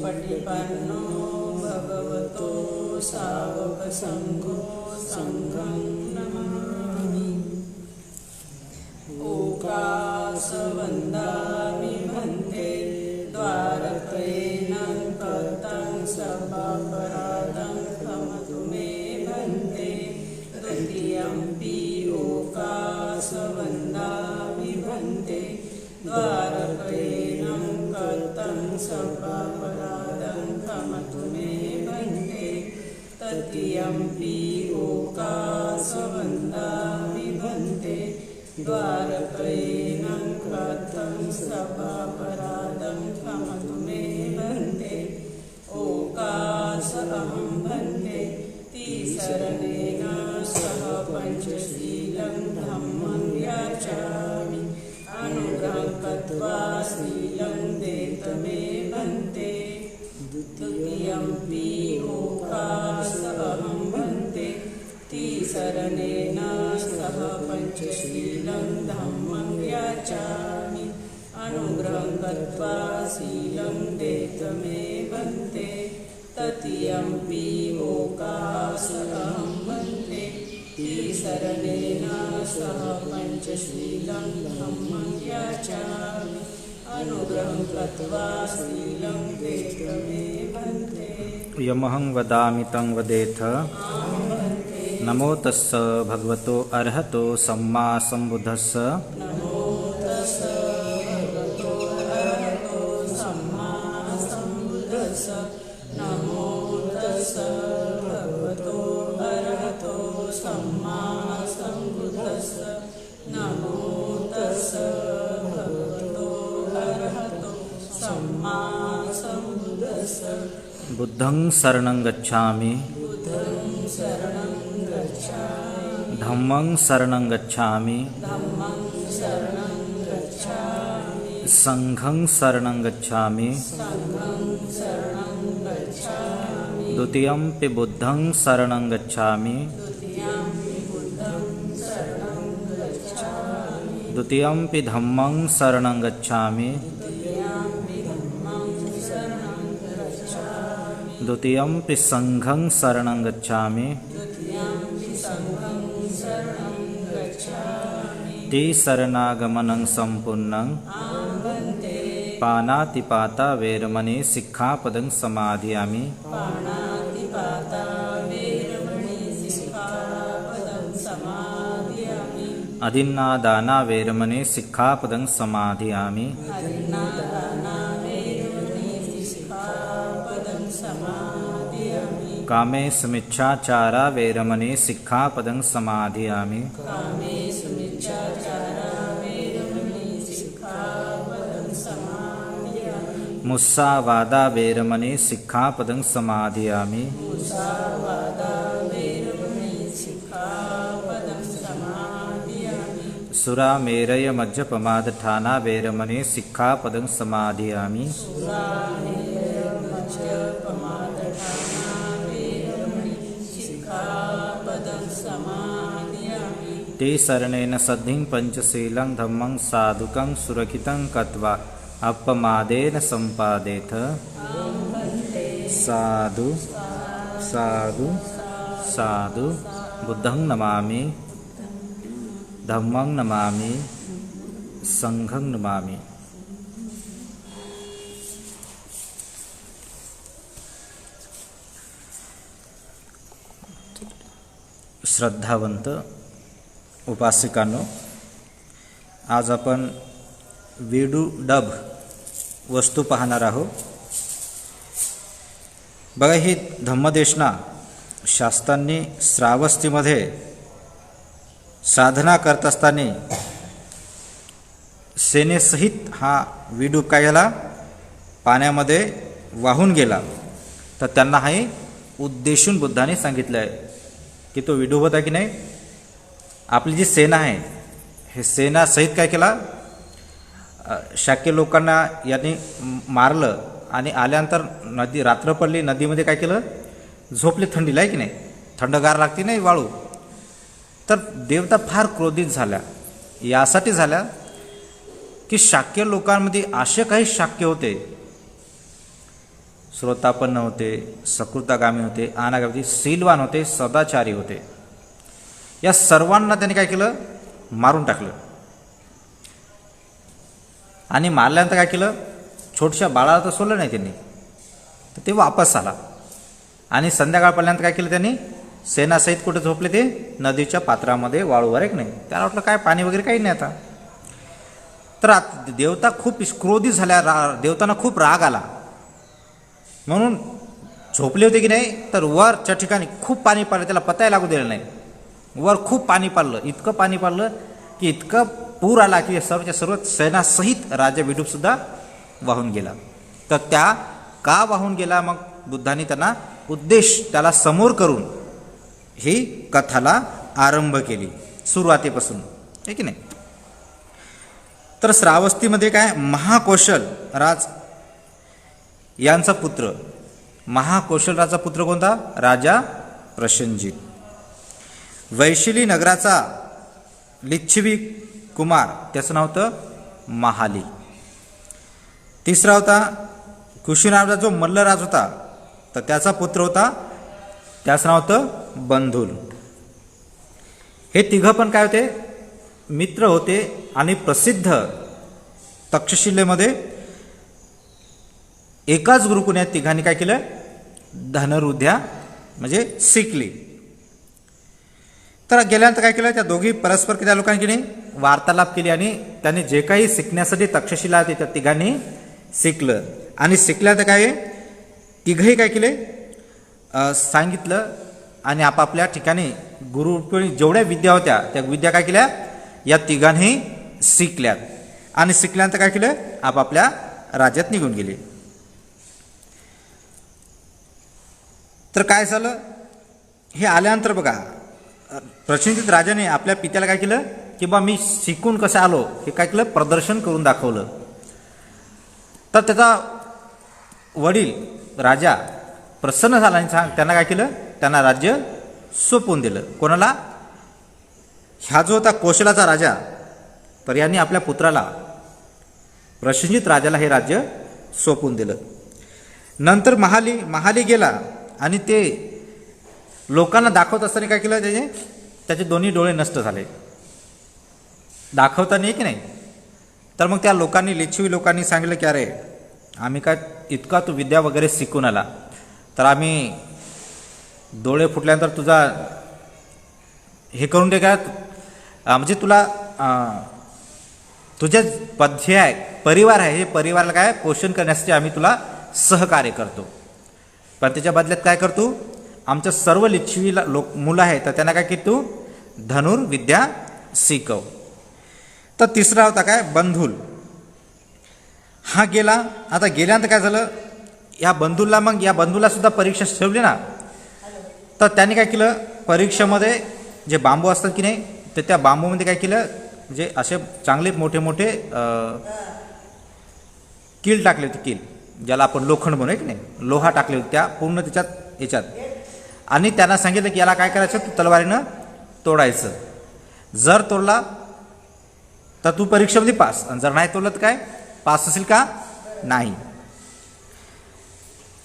सुपटिपन्नो भगवतो सावकसङ्घो सङ्घं नमामि। ओकासवन्दामि भन्ते द्वारकैनं कर्तं सपापराधं क्षमतु मे भन्ते। द्वितीयम्पि ओकासवन्दामि भन्ते द्वारकैनं कर्तं सपापराधं क्षमतु मे भन्ते। तृतीयम्पि ओकासवन्दामि भन्ते द्वारकैनं कर्तं सपापराधं क्षमतु मे भन्ते। ओकास अहं भन्ते तिसरणेन सह पञ्चशीलं धम्मं याचामि। अनुग्रहं कृत्वा शीलं देत मे भन्ते। द्वितीयम्पि ओकास अहं भन्ते तिसरणेन सह पञ्चशीलं धम्मं याचामि। अनुग्रहं कृत्वा शीलं देत मे भन्ते। तृतीयम्पि ओकास अहं भन्ते तिसरणेन सह पञ्चशीलं धम्मं याचामि। अनुग्रहं कृत्वा शीलं देत मे भन्ते। यमहं वदामि तं वदेथ। नमो तस्स भगवतो अरहतो सम्मा सम्बुद्धस्स। नमो तस्स भगवतो अरहतो सम्मा सम्बुद्धस्स। नमो तस्स भगवतो अरहतो सम्मा सम्बुद्धस्स। नमो तस्स भगवतो अरहतो सम्मा सम्बुद्धस्स। बुद्धं शरणं गच्छामि। बुद्धं शरणं गच्छामि। धम्मं शरणं गच्छामि। धम्मं शरणं गच्छामि। संघं शरणं गच्छामि। सङ्घं शरणं गच्छामि। द्वितीयम्पि बुद्धं शरणं गच्छामि। द्वितीयम्पि बुद्धं शरणं गच्छामि। द्वितीयम्पि धम्मं शरणं गच्छामि। द्वितीयम्पि धम्मं शरणं गच्छामि। द्वितीयम्पि संघं शरणं गच्छामि। द्वितीयम्पि सङ्घं शरणं गच्छामि। तिसरणागमनं सम्पूर्णं। आं भन्ते पानातिपाता वेरमणि सिक्खापदं समादयामि। पाणातिपाता वेरमणि सिक्खापदं समादयामि। अदिन्नादाना वेरमणि सिक्खापदं समादयामि। अदिन्नादाना वेरमणि सिक्खापदं समादयामि। कामेषुमिच्छाचारा वेरमणि सिक्खापदं समादयामि। कामेषु मिच्छाचारा वेरमणि सिक्खापदं समादयामि। मुस्सावादा वेरमणि सिक्खापदं समादयामि। मुसावादा वेरमणि सिक्खापदं समादयामि। सुरामेरय मज्जपमादठाना वेरमणि सिक्खापदं समादयामि। सुरामेरयमज्जपमादठाना वेरमणि सिक्खापदं समादयामि। तिसरणेन सद्धिं पञ्चशीलं धम्मं साधुकं सुरक्षितं कृत्वा अपमादेन सम्पादेथ। साधु साधु साधु। बुद्धं नमामि। धम्मं नमामि। संघं नमामि। श्रद्धावंत उपासिकांनो, आज आपण विडूडब वस्तू पाहणार आहोत। बघा, ही धम्मदेशना शास्त्रांनी श्रावस्तीमध्ये साधना करत असताना सेनेसहित हा विडूब काय झाला, पाण्यामध्ये वाहून गेला। तर त्यांना हे उद्देशून बुद्धाने सांगितलं आहे की तो विडूब होता की नाही, आपली जी सेना आहे हे सेना सहित काय केला, शाक्य लोकांना यांनी मारलं आणि आल्यानंतर नदी रात्र पडली, नदीमध्ये काय केलं, झोपले थंडीला आहे की नाही, थंडगार लागते नाही वाळू। तर देवता फार क्रोधित झाल्या, यासाठी झाल्या की शाक्य लोकांमध्ये असे काही शाक्य होते, श्रोतापन्न होते, सकृतागामी होते, अनागामी होते, शीलवान होते, सदाचारी होते. या सर्वांना त्यांनी काय केलं? मारून टाकलं. आणि मारल्यानंतर काय केलं? छोट्याशा बाळाला तर सोडलं नाही त्यांनी, तर ते वापस आला. आणि संध्याकाळ पडल्यानंतर काय केलं त्यांनी? सेनासहित कुठे झोपले? ते नदीच्या पात्रामध्ये, वाळूवर. एक नाही, त्याला वाटलं काय पाणी वगैरे काही नाही आता. तर देवता खूप क्रोधित झाल्या, देवतांना खूप राग आला. म्हणून झोपले होते की नाही, तर वरच्या ठिकाणी खूप पाणी पाडलं, त्याला पताही लागू दिलं नाही. वर खूप पाणी पाडलं, इतकं पाणी पाडलं की इतकं पूर आला की सर्वच्या सर्व सेनासहित राजा विडूप सुद्धा वाहून गेला. तर त्या का वाहून गेला? मग बुद्धांनी त्यांना उद्देश त्याला समोर करून ही कथाला आरंभ केली सुरुवातीपासून, आहे की नाही. तर श्रावस्तीमध्ये काय, महाकौशल राज यांचा पुत्र, महाकौशल राजा पुत्र कोणता? राजा प्रसेनजित. वैशिली नगराचा लिच्छवी कुमार, त्याचं नाव होतं महाली. तिसरा होता कुशीनाचा जो मल्लराज होता, तर त्याचा पुत्र होता, त्याचं नाव होतं बंधुल. हे तिघं पण काय होते? मित्र होते. आणि प्रसिद्ध तक्षशिलेमध्ये एकाच गुरुकुने या तिघांनी काय केलं? धनुर्विद्या म्हणजे शिकली. तर गेल्यानंतर काय केलं? त्या दोघी परस्पर त्या लोकांनी की नाही वार्तालाप केली आणि त्यांनी जे काही शिकण्यासाठी तक्षशिला होती त्या तिघांनी शिकलं. आणि शिकल्यानंतर काय, तिघही काय केले? सांगितलं आणि आपापल्या ठिकाणी गुरुकुळी जेवढ्या विद्या होत्या त्या विद्या काय केल्या? या तिघांनी शिकल्यात. आणि शिकल्यानंतर काय केलं? आपापल्या राज्यात निघून गेले. तर काय झालं? हे आल्यानंतर बघा, प्रसेनजित राजाने आपल्या पित्याला काय केलं की बा मी शिकून कसं आलो हे काय केलं? प्रदर्शन करून दाखवलं. तर त्याचा वडील राजा प्रसन्न झाला आणि त्यांना काय केलं? त्यांना राज्य सोपवून दिलं. कोणाला? ह्या जो होता कौशलाचा राजा, तर यांनी आपल्या पुत्राला प्रसेनजित राजाला हे राज्य सोपवून दिलं. नंतर महाली गेला आणि ते लोकांना दाखवत असताना काय केलं? त्याचे दोन्ही डोळे नष्ट झाले. दाखवता नाही की नाही. तर मग त्या लोकांनी, लिच्छवी लोकांनी सांगितलं की अरे आम्ही काय इतका तू विद्या वगैरे शिकून आला, तर आम्ही डोळे फुटल्यानंतर तुझा हे करून दे का, म्हणजे तुला तुझ्या पद्धती आहे, परिवार आहे, हे परिवाराला काय पोषण करण्यासाठी आम्ही तुला सहकार्य करतो. पण त्याच्या बदल्यात काय करतो? आमच्या सर्व लिच्छवीला मुलं आहेत तर त्यांना काय की तू धनुर्विद्या शिकव. तर तिसरा होता काय? बंधुल. हा गेला. आता गेल्यानंतर काय झालं? या बंधूला सुद्धा परीक्षा ठेवली ना, तर त्यांनी काय केलं? परीक्षेमध्ये जे बांबू असतात की नाही, तर त्या बांबूमध्ये काय केलं? म्हणजे असे चांगले मोठे मोठे कील टाकले होते, कील ज्याला आपण लोखंड म्हणू की नाही, लोहा टाकले होते त्या पूर्ण त्याच्यात याच्यात. आणि त्यांना सांगितलं की याला काय करायचं? तू तलवारीनं तोडायचं. जर तोडला तर तू परीक्षेमध्ये पास, आणि जर नाही तोडलं तर काय पास असेल का? नाही.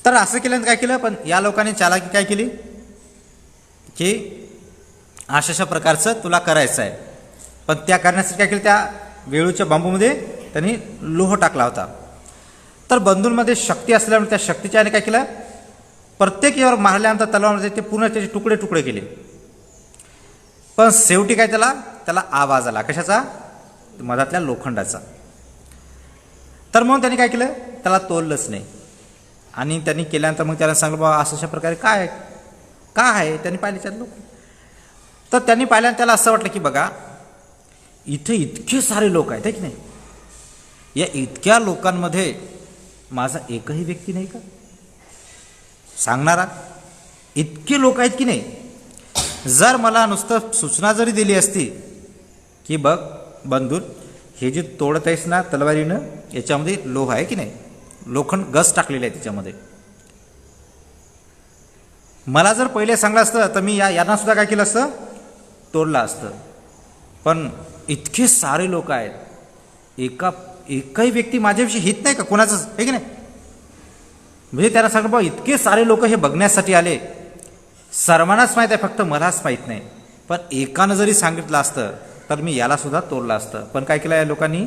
तर असं केल्यानंतर काय केलं? पण या लोकांनी चालाकी काय केली की अशा प्रकारचं तुला करायचं आहे. पण त्या करण्यासाठी काय केलं? त्या वेळूच्या बांबूमध्ये त्यांनी लोह टाकला होता. तर बंधूंमध्ये शक्ती असल्यामुळे त्या शक्तीच्या काय केलं? प्रत्येक यावर मारल्यानंतर तलवारमध्ये ते पूर्ण त्याचे तुकडे तुकडे केले. पण शेवटी काय त्याला आवाज आला. कशाचा? मधातल्या लोखंडाचा. तर मग त्यांनी काय केलं? त्याला तोललंच नाही. आणि त्यांनी केल्यानंतर मग त्याला सांगलं बाबा अशा प्रकारे काय आहे? त्यांनी पाहिल्याच्यात लोक. तर त्यांनी पाहिल्यानंतर त्याला असं वाटलं की बघा इथे इतके सारे लोक आहेत की नाही, या इतक्या लोकांमध्ये माझा एकही व्यक्ती नाही का सांगणारा? इतके लोक आहेत की नाही. जर मला नुसतं सूचना जरी दिली असती की बघ बंधू, हे जे तोडत आहेस ना तलवारीनं, याच्यामध्ये लोह आहे की नाही, लोखंड गस टाकलेलं आहे त्याच्यामध्ये, मला जर पहिले सांगलं असतं तर मी यांना सुद्धा काय केलं असतं? तोडलं असतं. पण इतके सारे लोक आहेत, एकही व्यक्ती माझ्याविषयी हित नाही का कोणाचंच, आहे की नाही? म्हणजे त्याला सांगतो बा इतके सारे लोक हे बघण्यासाठी आले, सर्वांनाच माहीत आहे, फक्त मलाच माहीत नाही. पण एकानं जरी सांगितलं असतं तर मी याला सुद्धा तोडलं असतं. पण काय केलं, या लोकांनी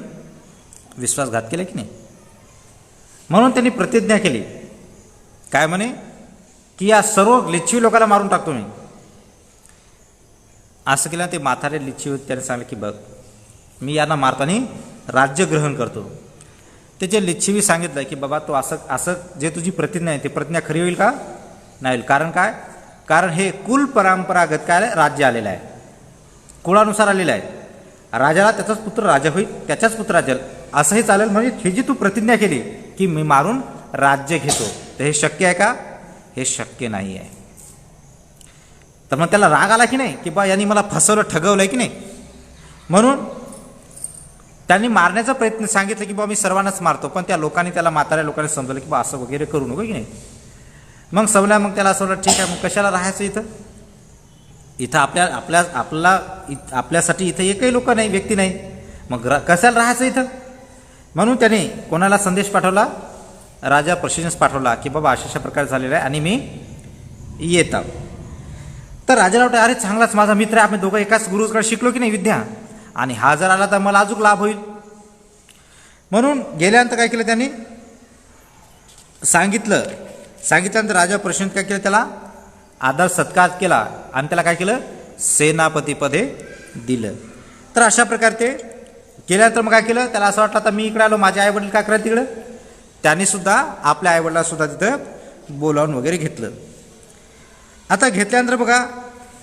विश्वासघात केला की नाही. म्हणून त्यांनी प्रतिज्ञा केली, काय म्हणे, की या सर्व लिच्छवी लोकांना मारून टाकतो मी. असं केलं ते म्हातारे लिच्छवी त्याने सांगितलं की बघ मी यांना मारताना राज्य ग्रहण करतो. त्याचे लिच्छवी सांगितलं की बाबा तो असं असं जे तुझी प्रतिज्ञा आहे ती प्रतिज्ञा खरी होईल का, नाही होईल. कारण काय, कारण हे कुल परंपरागत काय राज्य आलेलं आहे, कुळानुसार आलेलं आहे. राजाला त्याचाच पुत्र राजा होईल, त्याच्याच पुत्र राजा असंही चालेल. म्हणजे ही जी तू प्रतिज्ञा केली की मी मारून राज्य घेतो, तर हे शक्य आहे का, हे शक्य नाही आहे. तर मग त्याला राग आला की नाही, की बा यांनी मला फसवलं, ठगवलंय की नाही. म्हणून त्यांनी मारण्याचा प्रयत्न सांगितलं की बा मी सर्वांनाच मारतो. पण त्या लोकांनी, त्याला म्हाताऱ्या लोकांनी समजवलं की बा असं वगैरे करू नको की नाही. मग समजलं, मग त्याला असं वाटलं ठीक आहे, मग कशाला राहायचं इथं, इथं आपल्यासाठी इथं एकही लोक नाही, व्यक्ती नाही, मग कशाला राहायचं इथं. म्हणून त्याने कोणाला संदेश पाठवला, राजा प्रशिक्षण पाठवला की बाबा अशा प्रकारे झालेला आहे आणि मी येत आहो. तर राजाला वाटतं अरे चांगलाच माझा मित्र आहे, आपण दोघं एकाच गुरुकडे शिकलो की नाही विद्या, आणि हा जर आला तर मला अजून लाभ होईल. म्हणून गेल्यानंतर काय केलं त्यांनी सांगितल्यानंतर राजा प्रशांत काय केलं, त्याला आदर सत्कार केला आणि त्याला काय केलं, सेनापतीपदे दिलं. तर अशा प्रकारे ते केल्यानंतर मग काय केलं, त्याला असं वाटलं आता मी इकडे आलो, माझे आई वडील काय करायला तिकडं. त्यांनी सुद्धा आपल्या आईवडिला सुद्धा तिथं बोलावून वगैरे घेतलं. आता घेतल्यानंतर बघा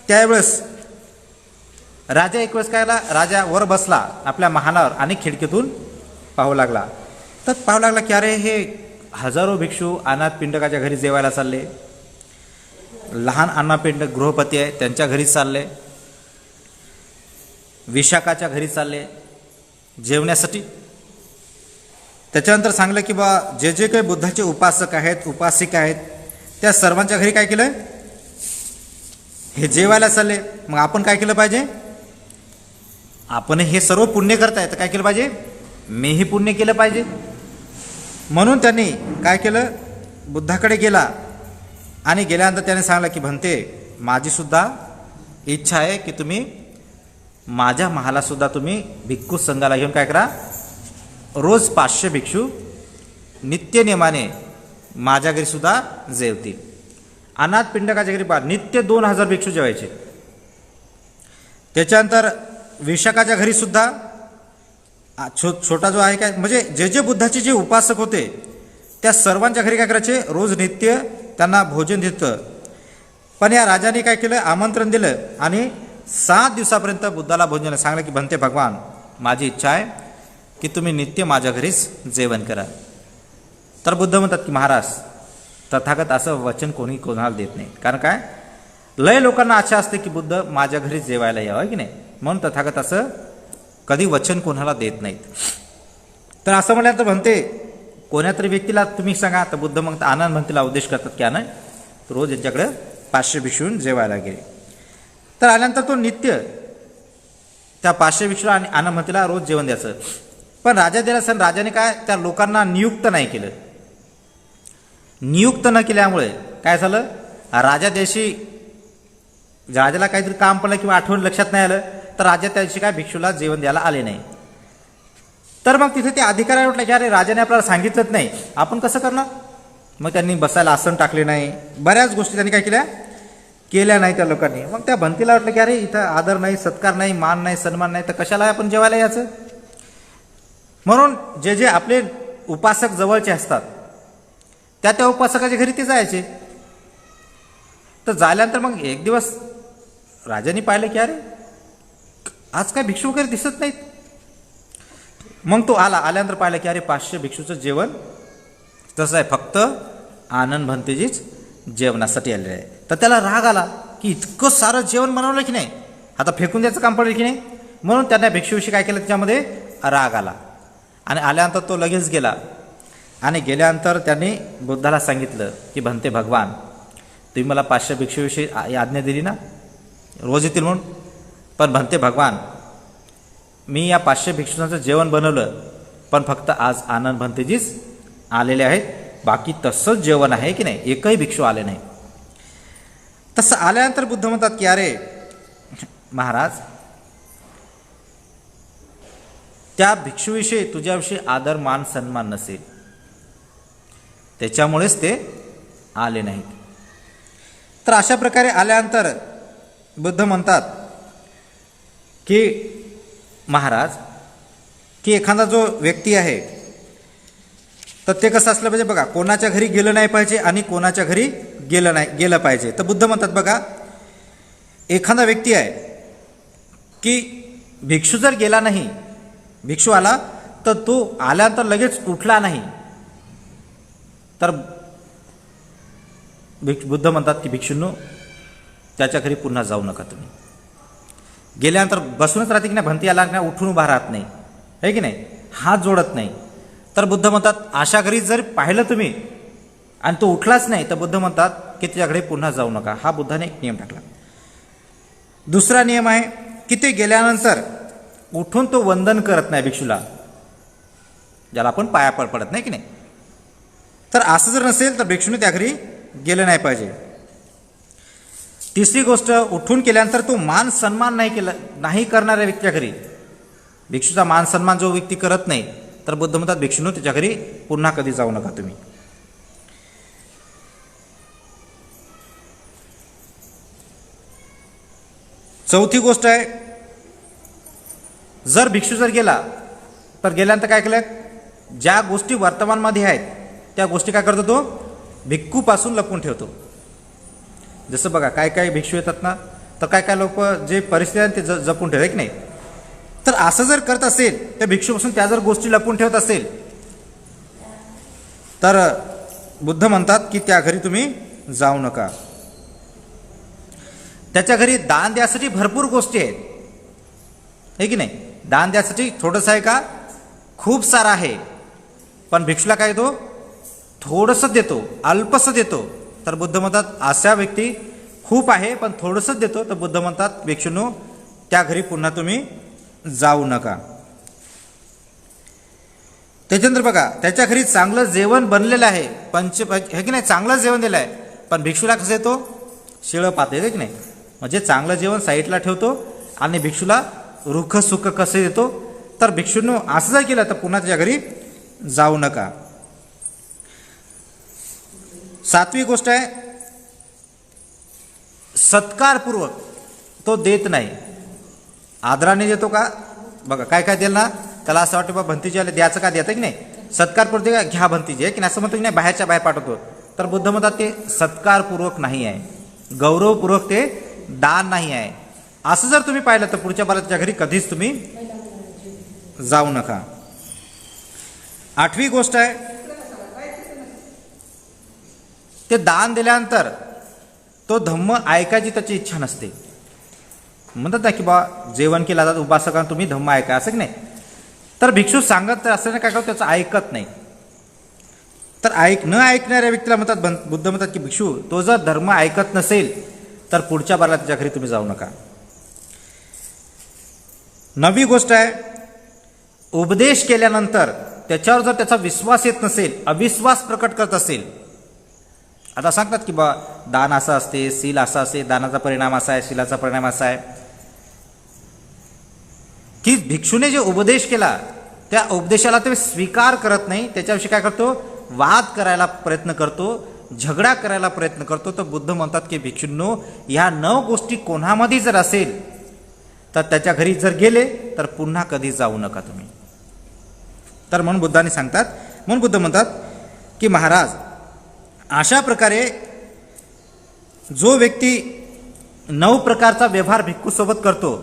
त्यावेळेस राजा एक वेळेस काय आला, राजा वर बसला आपल्या महालावर आणि खिडकीतून पाहू लागला. तर पाहू लागला की अरे हे हजारो भिक्षू अनाथ पिंडकाच्या घरी जेवायला चालले, लहान अनापिंड गृहपती आहे त्यांच्या घरी चालले, विशाखाच्या घरी चालले जेवण्यासाठी. त्याच्यानंतर सांगलं की बा जे जे काही बुद्धाचे उपासक आहेत, उपासिका आहेत, त्या सर्वांच्या घरी काय केलं, हे जेवायला चालले. मग आपण काय केलं पाहिजे, आपण हे सर्व पुण्य करताय तर काय केलं पाहिजे, मीही पुण्य केलं पाहिजे. म्हणून त्यांनी काय केलं, बुद्धाकडे गेला आणि गेल्यानंतर त्याने सांगितलं की भंते माझी सुद्धा इच्छा आहे की तुम्ही माझ्या महाला सुद्धा तुम्ही भिक्खू संघाला घेऊन काय करा, रोज 500 भिक्षू नित्य नियमाने माझ्या घरी सुद्धा जेवतील. अनाथ पिंडकाच्या घरी नित्य 2000 भिक्षू जेवायचे. त्याच्यानंतर विशाखाच्या घरी सुद्धा छोटा जो आहे काय, म्हणजे जे जे बुद्धाचे जे उपासक होते त्या सर्वांच्या घरी काय करायचे, रोज नित्य त्यांना भोजन देतं. पण या राजाने काय केलं, आमंत्रण दिलं आणि 7 दिवसापर्यंत बुद्धाला भोजन सांगलं की भंते भगवान माझी इच्छा आहे की तुम्ही नित्य माझ्या घरीच जेवण करा. तर बुद्ध म्हणतात की महाराज तथागत असं वचन कोणी कोणाला देत नाही. कारण काय, लय लोकांना आशा असते की बुद्ध माझ्या घरी जेवायला यावं की नाही, म्हणून तथागत असं कधी वचन कोणाला देत नाहीत. तर असं म्हटल्यानंतर म्हणते कोण्या तरी व्यक्तीला तुम्ही सांगा, तर बुद्ध मग आनंद म्हणतीला उद्देश करतात की आनंद रोज यांच्याकडे 500 भिक्षून जेवायला गेले. तर आल्यानंतर तो नित्य त्या 500 भिक्षू आणि आनंद म्हणतीला रोज जेवण द्यायचं. पण राजा दिला सण राजाने काय त्या लोकांना नियुक्त नाही केलं. नियुक्त न केल्यामुळे काय झालं, राजा त्याशी राजाला काहीतरी काम पडलं किंवा आठवण लक्षात नाही आलं तर राजा त्याशी काय भिक्षूला जेवण द्यायला आले नाही. तर मग तिथे ते अधिकारी म्हटलं की अरे राजाने आपल्याला सांगितलंच नाही, आपण कसं करणार. मग त्यांनी बसायला आसन टाकले नाही, बऱ्याच गोष्टी त्यांनी काय केल्या नाही त्या लोकांनी. मग त्या भंतीला वाटलं की अरे इथं आदर नाही, सत्कार नाही, मान नाही, सन्मान नाही, तर कशाला आपण जेवायला यायचं. म्हणून जे जे आपले उपासक जवळचे असतात त्या उपासकाच्या घरी ते जायचे. तर झाल्यानंतर मग एक दिवस राजाने पाहिलं की अरे आज काय भिक्षू वगैरे दिसत नाहीत. मग तो आल्यानंतर पाहिलं की अरे 500 भिक्षूचं जेवण तसं आहे, फक्त आनंद भंतेजीच जेवणासाठी आलेलं आहे. तर त्याला राग आला की इतकं सारं जेवण बनवलं की नाही, आता फेकून द्यायचं काम पडेल की नाही. म्हणून त्यांना भिक्षूविषयी काय केलं, त्याच्यामध्ये राग आला आणि आल्यानंतर तो लगेच गेला. आणि गेल्यानंतर त्यांनी बुद्धाला सांगितलं की भंते भगवान तुम्ही मला 500 भिक्षूविषयी आज्ञा दिली ना, रोज येतील म्हणून. पण भंते भगवान मी या 500 भिक्षूंचं जेवण बनवलं, पण फक्त आज आनंद भंतेजीच आलेले आहेत, बाकी तसंच जेवण आहे की नाही, एकही भिक्षू आले नाही. तसं आल्यानंतर बुद्ध म्हणतात की अरे महाराज, त्या भिक्षूविषयी तुझ्याविषयी आदर मान सन्मान नसेल, त्याच्यामुळेच ते आले नाहीत. तर अशा प्रकारे आल्यानंतर बुद्ध म्हणतात की महाराज, की एखादा जो व्यक्ती आहे तर ते कसं असलं पाहिजे बघा, कोणाच्या घरी गेलं नाही पाहिजे आणि कोणाच्या घरी गेलं पाहिजे. तर बुद्ध म्हणतात बघा, एखादा व्यक्ती आहे की भिक्षू जर गेला नाही, भिक्षू आला तर तो आल्यानंतर लगेच उठला नाही, तर बुद्ध म्हणतात की भिक्षूंनो, त्याच्या घरी पुन्हा जाऊ नका. तुम्ही गेल्यानंतर बसूनच राहते की नाही, भंती आला नाही, उठून उभा राहत नाही, आहे की नाही, हात जोडत नाही. तर बुद्ध म्हणतात अशा घरी जर पाहिलं तुम्ही आणि तो उठलाच नाही, तर बुद्ध म्हणतात की त्याच्याकडे पुन्हा जाऊ नका. हा बुद्धाने एक नियम टाकला. दुसरा नियम आहे की ते गेल्यानंतर उठून तो वंदन करत नाही भिक्षूला, ज्याला आपण पाया पडत नाही की नाही. तर असं जर नसेल तर भिक्षूने त्या घरी गेलं नाही पाहिजे. तिसरी गोष्ट, उठून केल्यानंतर तो मान सन्मान नाही करणाऱ्या व्यक्तीच्या घरी, भिक्षूचा मान सन्मान जो व्यक्ती करत नाही, तर बुद्ध म्हणतात भिक्षूने त्याच्या घरी पुन्हा कधी जाऊ नका तुम्ही. चौथी गोष्ट आहे, जर भिक्षू जर गेला तर गेल्यानंतर काय केलं, ज्या गोष्टी वर्तमानमध्ये आहेत त्या गोष्टी काय करतो, तो भिक्खूपासून लपवून ठेवतो. जसं बघा काय काय भिक्षू येतात ना, तर काय काय लोक जे परिस्थिती आहे ते जपून ठेवतात की नाही. तर असं जर करत असेल, त्या भिक्षूपासून त्या जर गोष्टी लपवून ठेवत असेल, तर बुद्ध म्हणतात की त्या घरी तुम्ही जाऊ नका. त्याच्या घरी दान द्यासाठी भरपूर गोष्टी आहेत, हे की नाही. दान द्यासाठी थोडंसं आहे का, खूप सारं आहे, पण भिक्षूला काय तो थोडंसं देतो, अल्पसं देतो. तर बुद्ध म्हणतात अशा व्यक्ती खूप आहे पण थोडंसंच देतो, तर बुद्ध म्हणतात भिक्षूंनो, त्या घरी पुन्हा तुम्ही जाऊ नका. त्याच्यानंतर बघा, त्याच्या घरी चांगलं जेवण बनलेलं आहे, हे की नाही, चांगलं जेवण दिलं आहे, पण भिक्षूला कसं येतो, शिळं पाते, हे की नाही. म्हणजे चांगलं जेवण साईडला ठेवतो आणि भिक्षूला रुख सुख कसं देतो. तर भिक्षूंनो असं जर केलं तर पुन्हा त्याच्या घरी जाऊ नका. सातवी गोष्ट आहे, सत्कारपूर्वक तो देत नाही, आदराने देतो का बघा. काय काय देईल ना, त्याला असं वाटतं बा भंतीजी आले द्यायचं का, देतं की नाही, सत्कारपूर्वक का घ्या भंतीजी, आहे की नाही, असं म्हणतो की नाही, बाहेरच्या बाहेर पाठवतो. तर बुद्ध म्हणतात ते सत्कारपूर्वक नाही आहे, गौरवपूर्वक ते दान नाही आहे. असं जर तुम्ही पाहिलं तर पुढच्या बाला त्याच्या घरी कधीच तुम्ही जाऊ नका. आठवी गोष्ट आहे, ते दान दिल्यानंतर तो धम्म ऐकायची त्याची इच्छा नसते. म्हणतात ना की बा जेवण केलं जातात उपासकांना तुम्ही धम्म ऐका, असं की नाही. तर भिक्षू सांगत असताना काय करतो, त्याचं ऐकत नाही. तर न ऐकणाऱ्या व्यक्तीला म्हणतात बुद्ध म्हणतात की भिक्षू, तो जर धर्म ऐकत नसेल तर पुढच्या बाला त्याच्या घरी तुम्ही जाऊ नका. नवी गोष्ट आहे, उपदेश केल्यानंतर त्याच्यावर जर त्याचा विश्वास येत नसेल, अविश्वास प्रकट करत असेल. आता सांगतात की बा दान असं असते, शील असं असते, दानाचा परिणाम असा आहे, शीलाचा परिणाम असा आहे, की भिक्षूने जे उपदेश केला त्या उपदेशाला ते स्वीकार करत नाही, त्याच्याविषयी काय करतो, वाद करायला प्रयत्न करतो, झगडा करायला प्रयत्न करतो. तर बुद्ध म्हणतात की भिक्षूंनो, ह्या 9 गोष्टी कोणामध्ये जर असेल तर त्याच्या घरी जर गेले तर पुन्हा कधी जाऊ नका तुम्ही. तर म्हणून बुद्धाने सांगतात, म्हणून बुद्ध म्हणतात की महाराज, अशा प्रकारे जो व्यक्ती 9 प्रकारचा व्यवहार भिक्खूसोबत करतो,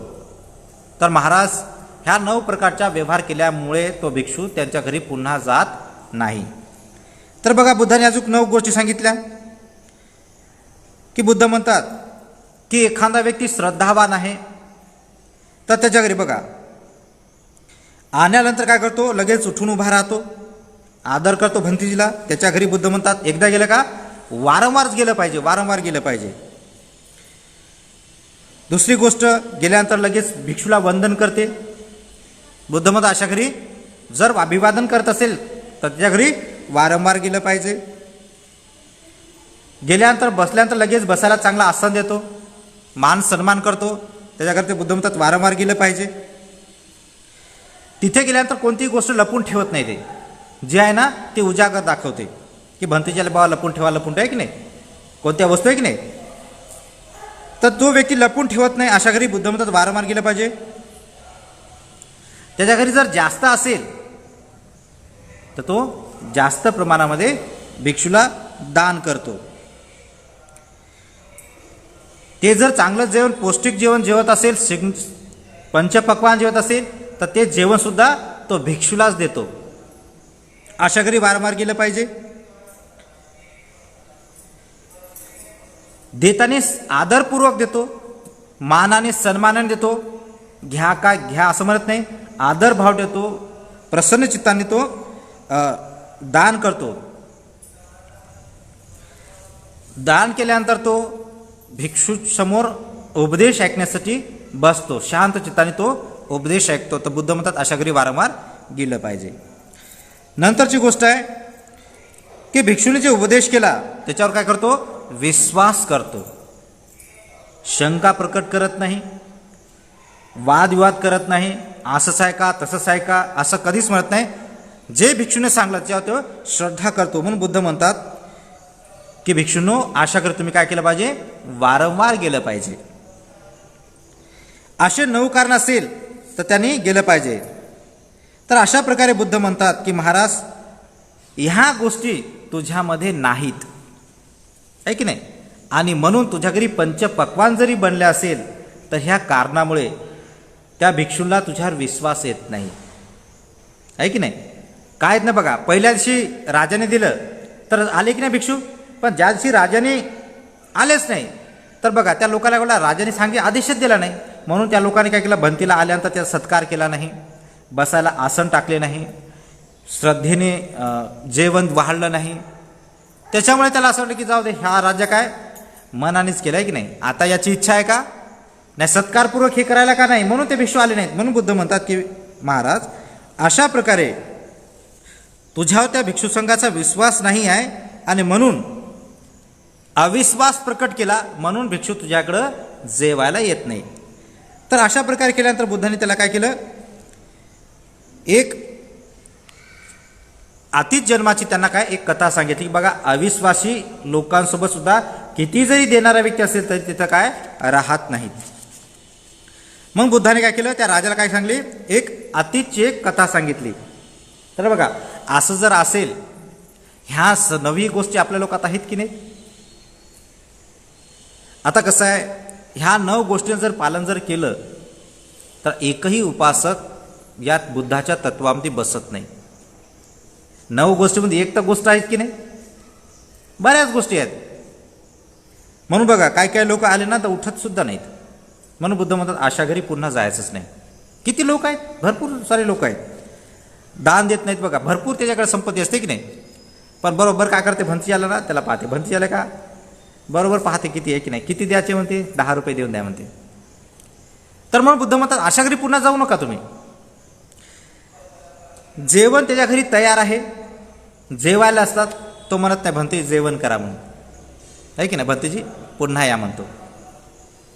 तर महाराज ह्या 9 प्रकारचा व्यवहार केल्यामुळे तो भिक्षू त्यांच्या घरी पुन्हा जात नाही. तर बघा बुद्धाने अजून 9 गोष्टी सांगितल्या की बुद्ध म्हणतात की एखादा व्यक्ती श्रद्धावान आहे तर त्याच्या घरी बघा आल्यानंतर काय करतो, लगेच उठून उभा राहतो, आदर करतो भंतीजीला. त्याच्या घरी बुद्ध म्हणतात एकदा गेलं का वारंवार गेलं पाहिजे, वारंवार गेलं पाहिजे. दुसरी गोष्ट, गेल्यानंतर लगेच भिक्षूला वंदन करते. बुद्ध म्हणतात अशा घरी जर अभिवादन करत असेल तर त्याच्या घरी वारंवार गेलं पाहिजे. गेल्यानंतर बसल्यानंतर लगेच बसायला चांगला आसन देतो, मान सन्मान करतो, त्याच्याकरता बुद्ध म्हणतात वारंवार गेलं पाहिजे. तिथे गेल्यानंतर कोणतीही गोष्ट लपून ठेवत नाही, ते जे आहे ना ते उजागर दाखवते की भंतेजीला बाबा लपून ठेवा आहे की नाही, कोणत्या वस्तू आहे की नाही. तर तो व्यक्ती लपून ठेवत नाही, अशा घरी बुद्ध म्हणतात वारंवार गेलं पाहिजे. त्याच्या घरी जर जास्त असेल तर तो जास्त प्रमाणामध्ये भिक्षूला दान करतो. ते जर चांगलं जेवण पौष्टिक जेवण जेवत असेल, पंचपक्वान जेवत असेल तर ते जेवण सुद्धा तो भिक्षूलाच देतो. अशा घरी वारंवार गेलं पाहिजे. देताना आदरपूर्वक देतो, मानाने सन्मानाने देतो, घ्या काय घ्या असं म्हणत नाही, आदर भाव देतो, प्रसन्न चित्ताने तो दान करतो. दान केल्यानंतर तो भिक्षू समोर उपदेश ऐकण्यासाठी बसतो, शांत चित्ताने तो उपदेश ऐकतो. तर बुद्ध म्हणतात अशा घरी वारंवार गेलं पाहिजे. नंतरची गोष्ट आहे की भिक्षूने जे उपदेश केला त्याच्यावर काय करतो, विश्वास करतो, शंका प्रकट करत नाही, वादविवाद करत नाही, असंच आहे का तसंच आहे का असं कधीच म्हणत नाही. जे भिक्षूने सांगलं त्यावर तो श्रद्धा करतो. म्हणून बुद्ध म्हणतात की भिक्षूंनो अशा करता तुम्ही काय केलं पाहिजे, वारंवार गेलं पाहिजे. असे 9 कारण असेल तर त्यांनी गेलं पाहिजे. तर अशा प्रकारे बुद्ध म्हणतात की महाराज ह्या गोष्टी तुझ्यामध्ये नाहीत आहे की नाही, आणि म्हणून तुझ्या घरी पंचपक्वान जरी बनले असेल तर ह्या कारणामुळे त्या भिक्षूला तुझ्यावर विश्वास येत नाही आहे की नाही. काय येत नाही बघा, पहिल्या दिवशी राजाने दिलं तर आले की नाही भिक्षू, पण ज्या दिवशी राजाने आलेच नाही तर बघा त्या लोकांना बोला राजाने आदेशच दिला नाही. म्हणून त्या लोकांनी काय केलं, भंतीला आल्यानंतर त्याचा सत्कार केला नाही, बसायला आसन टाकले नाही, श्रद्धेने जेवण वाढलं नाही. त्याच्यामुळे त्याला असं वाटलं की जाऊ दे, हा राज्य काय मनानेच केलं आहे की नाही, आता याची इच्छा आहे का नाही, सत्कारपूर्वक हे करायला का नाही, म्हणून ते भिक्षू आले नाहीत. म्हणून बुद्ध म्हणतात की महाराज अशा प्रकारे तुझ्यावर त्या भिक्षू संघाचा विश्वास नाही आहे आणि म्हणून अविश्वास प्रकट केला, म्हणून भिक्षू तुझ्याकडं जेवायला येत नाही. तर अशा प्रकारे केल्यानंतर बुद्धाने त्याला काय केलं, एक अतीत जन्माची त्यांना काय एक कथा सांगितली. बघा अविश्वासी लोकांसोबत सुद्धा किती जरी देणारा व्यक्ती असेल तरी तिथं काय राहत नाहीत. मग बुद्धाने काय केलं, त्या राजाला काय सांगली, एक अतीतची एक कथा सांगितली. तर बघा असं जर असेल, ह्या 9 गोष्टी आपल्या लोकात आहेत की नाही. आता कसं आहे, ह्या 9 गोष्टींचं जर पालन जर केलं तर एकही उपासक यात बुद्धाच्या तत्वामध्ये बसत नाही. 9 गोष्टीमध्ये एक तर गोष्ट आहेत की नाही, बऱ्याच गोष्टी आहेत. म्हणून बघा काय काय लोक आले ना तर उठत सुद्धा नाहीत. म्हणून बुद्ध म्हणतात अशा घरी पुन्हा जायचंच नाही. किती लोक आहेत, भरपूर सारे लोक आहेत, दान देत नाहीत. बघा भरपूर त्याच्याकडे संपत्ती असते की नाही, पण बरोबर काय करते, भंती आला ना त्याला पाहते, भंती आलं का बरोबर पाहते किती आहे की नाही, किती द्यायचे म्हणते, 10 रुपये देऊन द्या म्हणते. तर मग बुद्ध म्हणतात अशा घरी पुन्हा जाऊ नका तुम्ही. जेवण त्याच्या घरी तयार आहे, जेवायला असतात, तो म्हणत नाही भंते जेवण करा म्हणून आहे की नाही, भंतेजी पुन्हा या म्हणतो,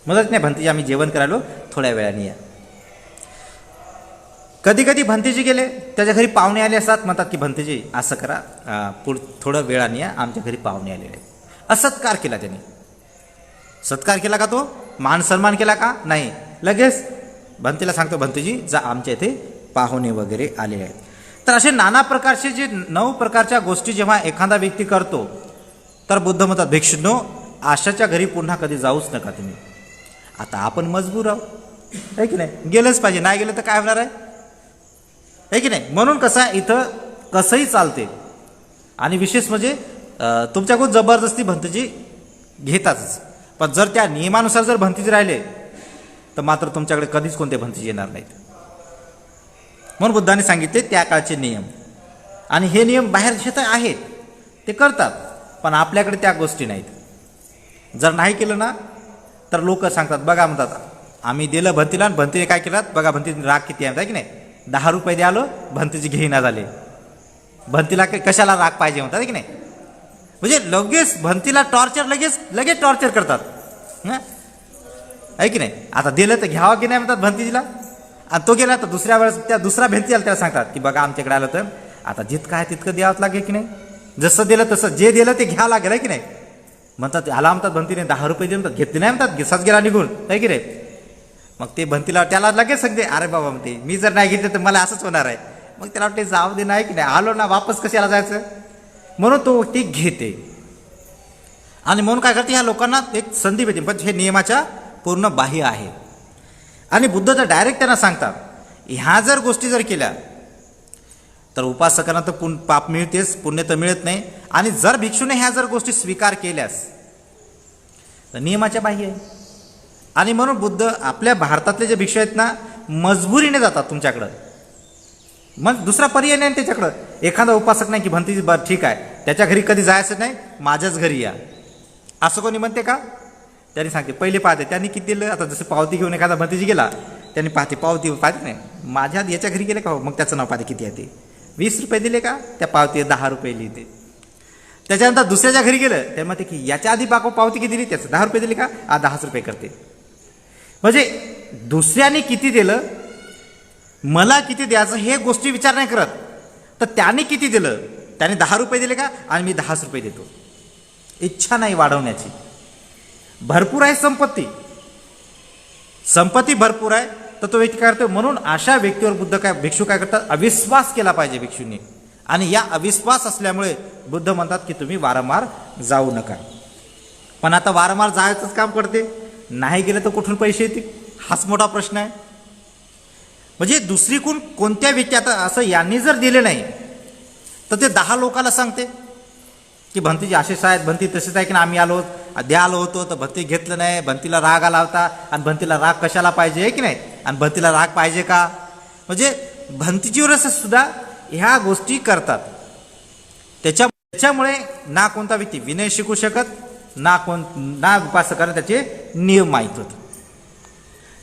म्हणत नाही भंतेजी आम्ही जेवण करायलो थोड्या वेळाने या. कधी कधी भंतेजी गेले, त्याच्या घरी पाहुणे आले असतात, म्हणतात की भंतेजी असं करा, थोडं वेळाने या, आमच्या घरी पाहुणे आलेले. असत्कार केला त्याने. सत्कार केला का, तो मान सन्मान केला का नाही, लगेच भंतेला सांगतो भंतेजी जा आमच्या इथे पाहुणे वगैरे आलेले आहेत. तर असे नाना प्रकारचे जे 9 प्रकारच्या गोष्टी जेव्हा एखादा व्यक्ती करतो तर बुद्ध म्हणतात भिक्षुनो आशाच्या घरी पुन्हा कधी जाऊच नका तुम्ही. आता आपण मजबूर आहोत आहे की नाही, गेलंच पाहिजे, नाही गेलं तर काय होणार आहे की नाही. म्हणून कसं आहे, इथं कसंही चालते, आणि विशेष म्हणजे तुमच्याकडून जबरदस्ती भंतेजी घेतातच, पण जर त्या नियमानुसार जर भंतेजी राहिले तर मात्र तुमच्याकडे कधीच कोणते भंतेजी येणार नाहीत. म्हणून बुद्धाने सांगितले त्या काळचे नियम, आणि हे नियम बाहेर देशात आहेत ते करतात, पण आपल्याकडे त्या गोष्टी नाहीत. जर नाही केलं ना तर लोक सांगतात बघा म्हणतात आम्ही दिलं भंतीला, आणि भंतीने काय केलं बघा, भंतीने राग किती आहे की नाही, 10 रुपये द्यालो भंतीची घेईना झाले, भंतीला कशाला राग पाहिजे म्हणतात की नाही. म्हणजे लगेच भंतीला टॉर्चर लगेच टॉर्चर करतात. आहे की नाही. आता दिलं तर घ्यावं की नाही म्हणतात भंतीजीला. आणि तो गेला तर दुसऱ्या वेळेस त्या दुसरा भिंतीला त्याला सांगतात की बघा आमच्याकडे आलं तर आता जितकं आहे तितकं द्यावंच लागेल की नाही. जसं दिलं तसं जे दिलं ते घ्यावं लागेल आहे की नाही. म्हणतात आला म्हणतात भंतीने 10 रुपये दिले म्हणतात, घेतले नाही म्हणतात, घिसाच गेला निघून आहे की नाही. मग ते भंतीला त्याला लगेच सांगते अरे बाबा म्हणते मी जर नाही घेतलं तर मला असंच होणार आहे. मग त्याला वाटते जाऊ दे नाही की नाही, आलो ना वापस कशाला जायचं. म्हणून तो ती घेते आणि म्हणून काय करते ह्या लोकांना एक संधी भेटते. पण हे नियमाच्या पूर्ण बाह्य आहे. आणि बुद्ध तर डायरेक्ट त्यांना सांगतात ह्या जर गोष्टी जर केल्या तर उपासकांना तर पाप मिळतेच, पुण्य तर मिळत नाही. आणि जर भिक्षूने ह्या जर गोष्टी स्वीकार केल्यास तर नियमाच्या बाह्य आहे. आणि म्हणून बुद्ध आपल्या भारतातले जे भिक्षू आहेत ना मजबुरीने जातात तुमच्याकडं. मग दुसरा पर्याय नाही त्याच्याकडं. एखादा उपासक नाही की भंतीजी बरं ठीक आहे त्याच्या घरी कधी जायचं नाही, माझ्याच घरी या असं कोणी म्हणते का. त्यांनी सांगते पहिले पाहते त्यांनी किती दिलं. आता जसं पावती घेऊन एखादा भंतीजी गेला त्यांनी पाहते पावती पाहते नाही माझ्या याच्या घरी गेले का, मग त्याचं नाव पाहते किती आहे ते. 20 रुपये दिले का, त्या पावती 10 रुपये लिहिते. त्याच्यानंतर दुसऱ्याच्या घरी गेलं ते म्हणते की याच्या आधी पावती किती दिली, त्याचं 10 रुपये दिले का, 10 रुपये करते. म्हणजे दुसऱ्याने किती दिलं मला किती द्यायचं हे गोष्टी विचार नाही करत. तर त्याने किती दिलं, त्याने 10 रुपये दिले का आणि मी 10 रुपये देतो. इच्छा नाही वाढवण्याची. भरपूर आहे संपत्ती भरपूर आहे तर तो व्यक्ती काय करतो. म्हणून अशा व्यक्तीवर बुद्ध भिक्षू काय करतात, अविश्वास केला पाहिजे भिक्षूंनी. आणि या अविश्वास असल्यामुळे बुद्ध म्हणतात की तुम्ही वारंवार जाऊ नका. पण आता वारंवार जायचंच काम करते, नाही गेलं तर कुठून पैसे येतील हाच मोठा प्रश्न आहे. म्हणजे दुसरीकडून कोणत्या व्यक्ती आता असं यांनी जर दिले नाही तर ते 10 लोकांना सांगते की भंतीजी असेच आहेत, भंती तसेच आहे की आम्ही आलो आलो होतो तर भंती घेतलं नाही, भंतीला राग आला होता. आणि भंतीला राग कशाला पाहिजे की नाही, आणि भंतीला राग पाहिजे का. म्हणजे भंतीजीवर सुद्धा ह्या गोष्टी करतात. त्याच्यामुळे ना कोणता व्यक्ती विनय शिकू शकत ना उपासकांना त्याचे नियम माहीत होते.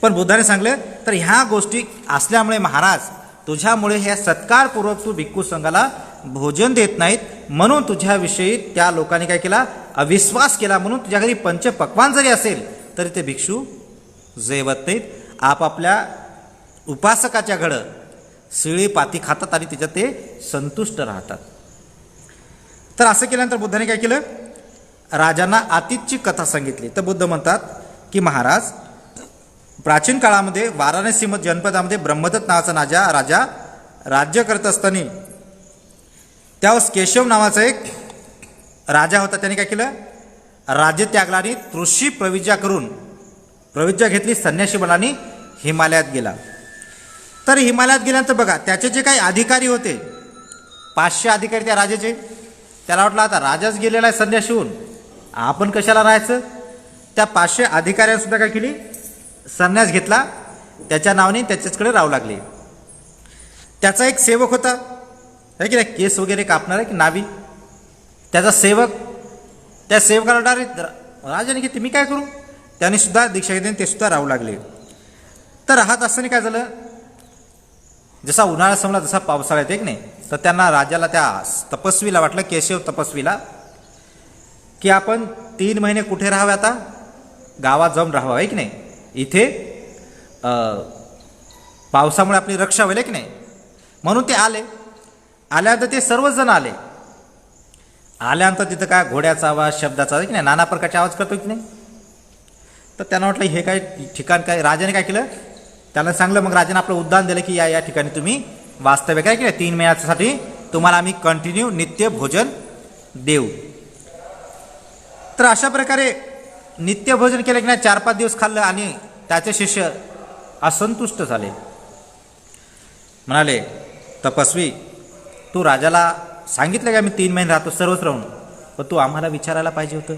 पण बुद्धाने सांगले तर ह्या गोष्टी असल्यामुळे महाराज तुझ्यामुळे ह्या सत्कारपूर्वक तू भिक्खू संघाला भोजन देत नाहीत. म्हणून तुझ्याविषयी त्या लोकांनी काय केला, अविश्वास केला. म्हणून तुझ्या घरी पंचपक्वान जरी असेल तरी ते भिक्षू जेवत नाहीत. आपापल्या उपासकाच्या घडं शिळी पाती खातात आणि त्याच्यात ते संतुष्ट राहतात. तर असं केल्यानंतर बुद्धाने काय केलं, राजांना आतिथची कथा सांगितली. तर बुद्ध म्हणतात की महाराज प्राचीन काळामध्ये वाराणसी जनपदामध्ये ब्रह्मदत्त नावाचा राजा राज्य करत असताना त्यावेळेस केशव नावाचा एक राजा होता. त्याने काय केलं, राज्य त्यागला आणि ऋषी प्रविज्ञा घेतली. संन्यासी बनाने हिमालयात गेला. तर हिमालयात गेल्यानंतर बघा त्याचे जे काही अधिकारी होते 500 अधिकारी त्या राजाचे, त्याला वाटलं आता राजाच गेलेला आहे संन्यासी होऊन आपण कशाला राहायचं. त्या 500 अधिकाऱ्यांनी सुद्धा काय केली, संन्यास घेतला. त्याच्या नावाने त्याच्याकडे राहू लागले. त्याचा एक सेवक होता आहे की नाही, केस वगैरे कापणार आहे की नावी, त्याचा सेवक. त्या सेवकाला डायरेक्ट राजाने की मी काय करू, त्यांनी सुद्धा दीक्षा घेतली, ते सुद्धा राहू लागले. तर राहत असताना काय झालं, जसा उन्हाळा संपला जसा पावसाळा येते की नाही, तर त्यांना राजाला त्या तपस्वीला वाटलं, केशव तपस्वीला, की आपण 3 महिने कुठे राहावे, आता गावात जाऊन राहावं आहे की नाही. इथे पावसामुळे आपली रक्षा होईल की नाही. म्हणून ते आल्यानंतर ते सर्वच जण आल्यानंतर तिथं काय घोड्याचा आवाज, शब्दाचा आवाज की नाही, नाना प्रकारचे आवाज करतो की नाही. तर त्यांना वाटलं हे काय ठिकाण काय. राजाने काय केलं, त्याला सांगलं. मग राजाने आपलं उद्यान दिलं की या ठिकाणी तुम्ही वास्तव्य काय की नाही, 3 महिन्यासाठी तुम्हाला आम्ही कंटिन्यू नित्य भोजन देऊ. तर अशा प्रकारे नित्य भोजन केलं की नाही, 4-5 दिवस खाल्लं आणि त्याचे शिष्य असंतुष्ट झाले. म्हणाले तपस्वी तू राजाला सांगितलं का मी 3 महिने राहतो सर्वच राहून, पण तू आम्हाला विचारायला पाहिजे होतं.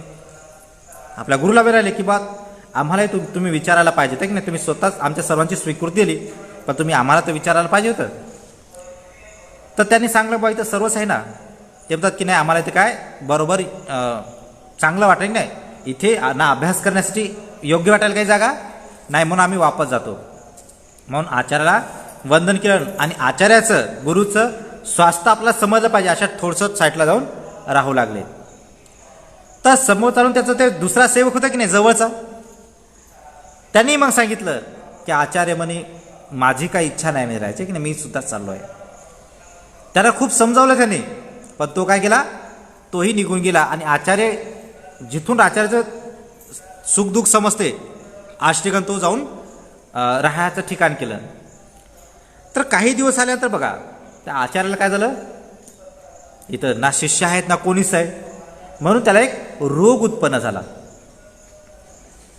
आपल्या गुरुला विचारले की बात आम्हालाही तुम्ही विचारायला पाहिजे होतं की नाही. तुम्ही स्वतःच आमच्या सर्वांची स्वीकृती दिली, पण तुम्ही आम्हाला तर विचारायला पाहिजे होतं. तर त्यांनी सांगलं बा इथं सर्वच आहे ना. ते म्हणतात की नाही आम्हाला इथे काय बरोबर चांगलं वाटेल नाही, इथे ना अभ्यास करण्यासाठी योग्य वाटायला काही जागा नाही, म्हणून आम्ही वापस जातो. म्हणून आचार्याला वंदन केलं आणि आचार्याचं गुरुचं स्वास्थ्य आपल्याला समजलं पाहिजे अशा थोडंसं साईडला जाऊन राहू लागले. तर समोर चालून त्याचा ते दुसरा सेवक होता की नाही जवळचा, त्यांनी मग सांगितलं की आचार्य म्हणे माझी काही इच्छा नाही राहायची की नाही, मी सुद्धा चाललो आहे. त्याला खूप समजावलं त्याने, पण तो काय केला, तोही निघून गेला. आणि आचार्य जिथून आचार्याचं सुखदुःख समजते आष्टीकन तो जाऊन राहायचं ठिकाण केलं. तर काही दिवस आल्यानंतर बघा त्या आचार्याला काय झालं, इथं ना शिष्य आहेत ना कोणीच आहे, म्हणून त्याला एक रोग उत्पन्न झाला,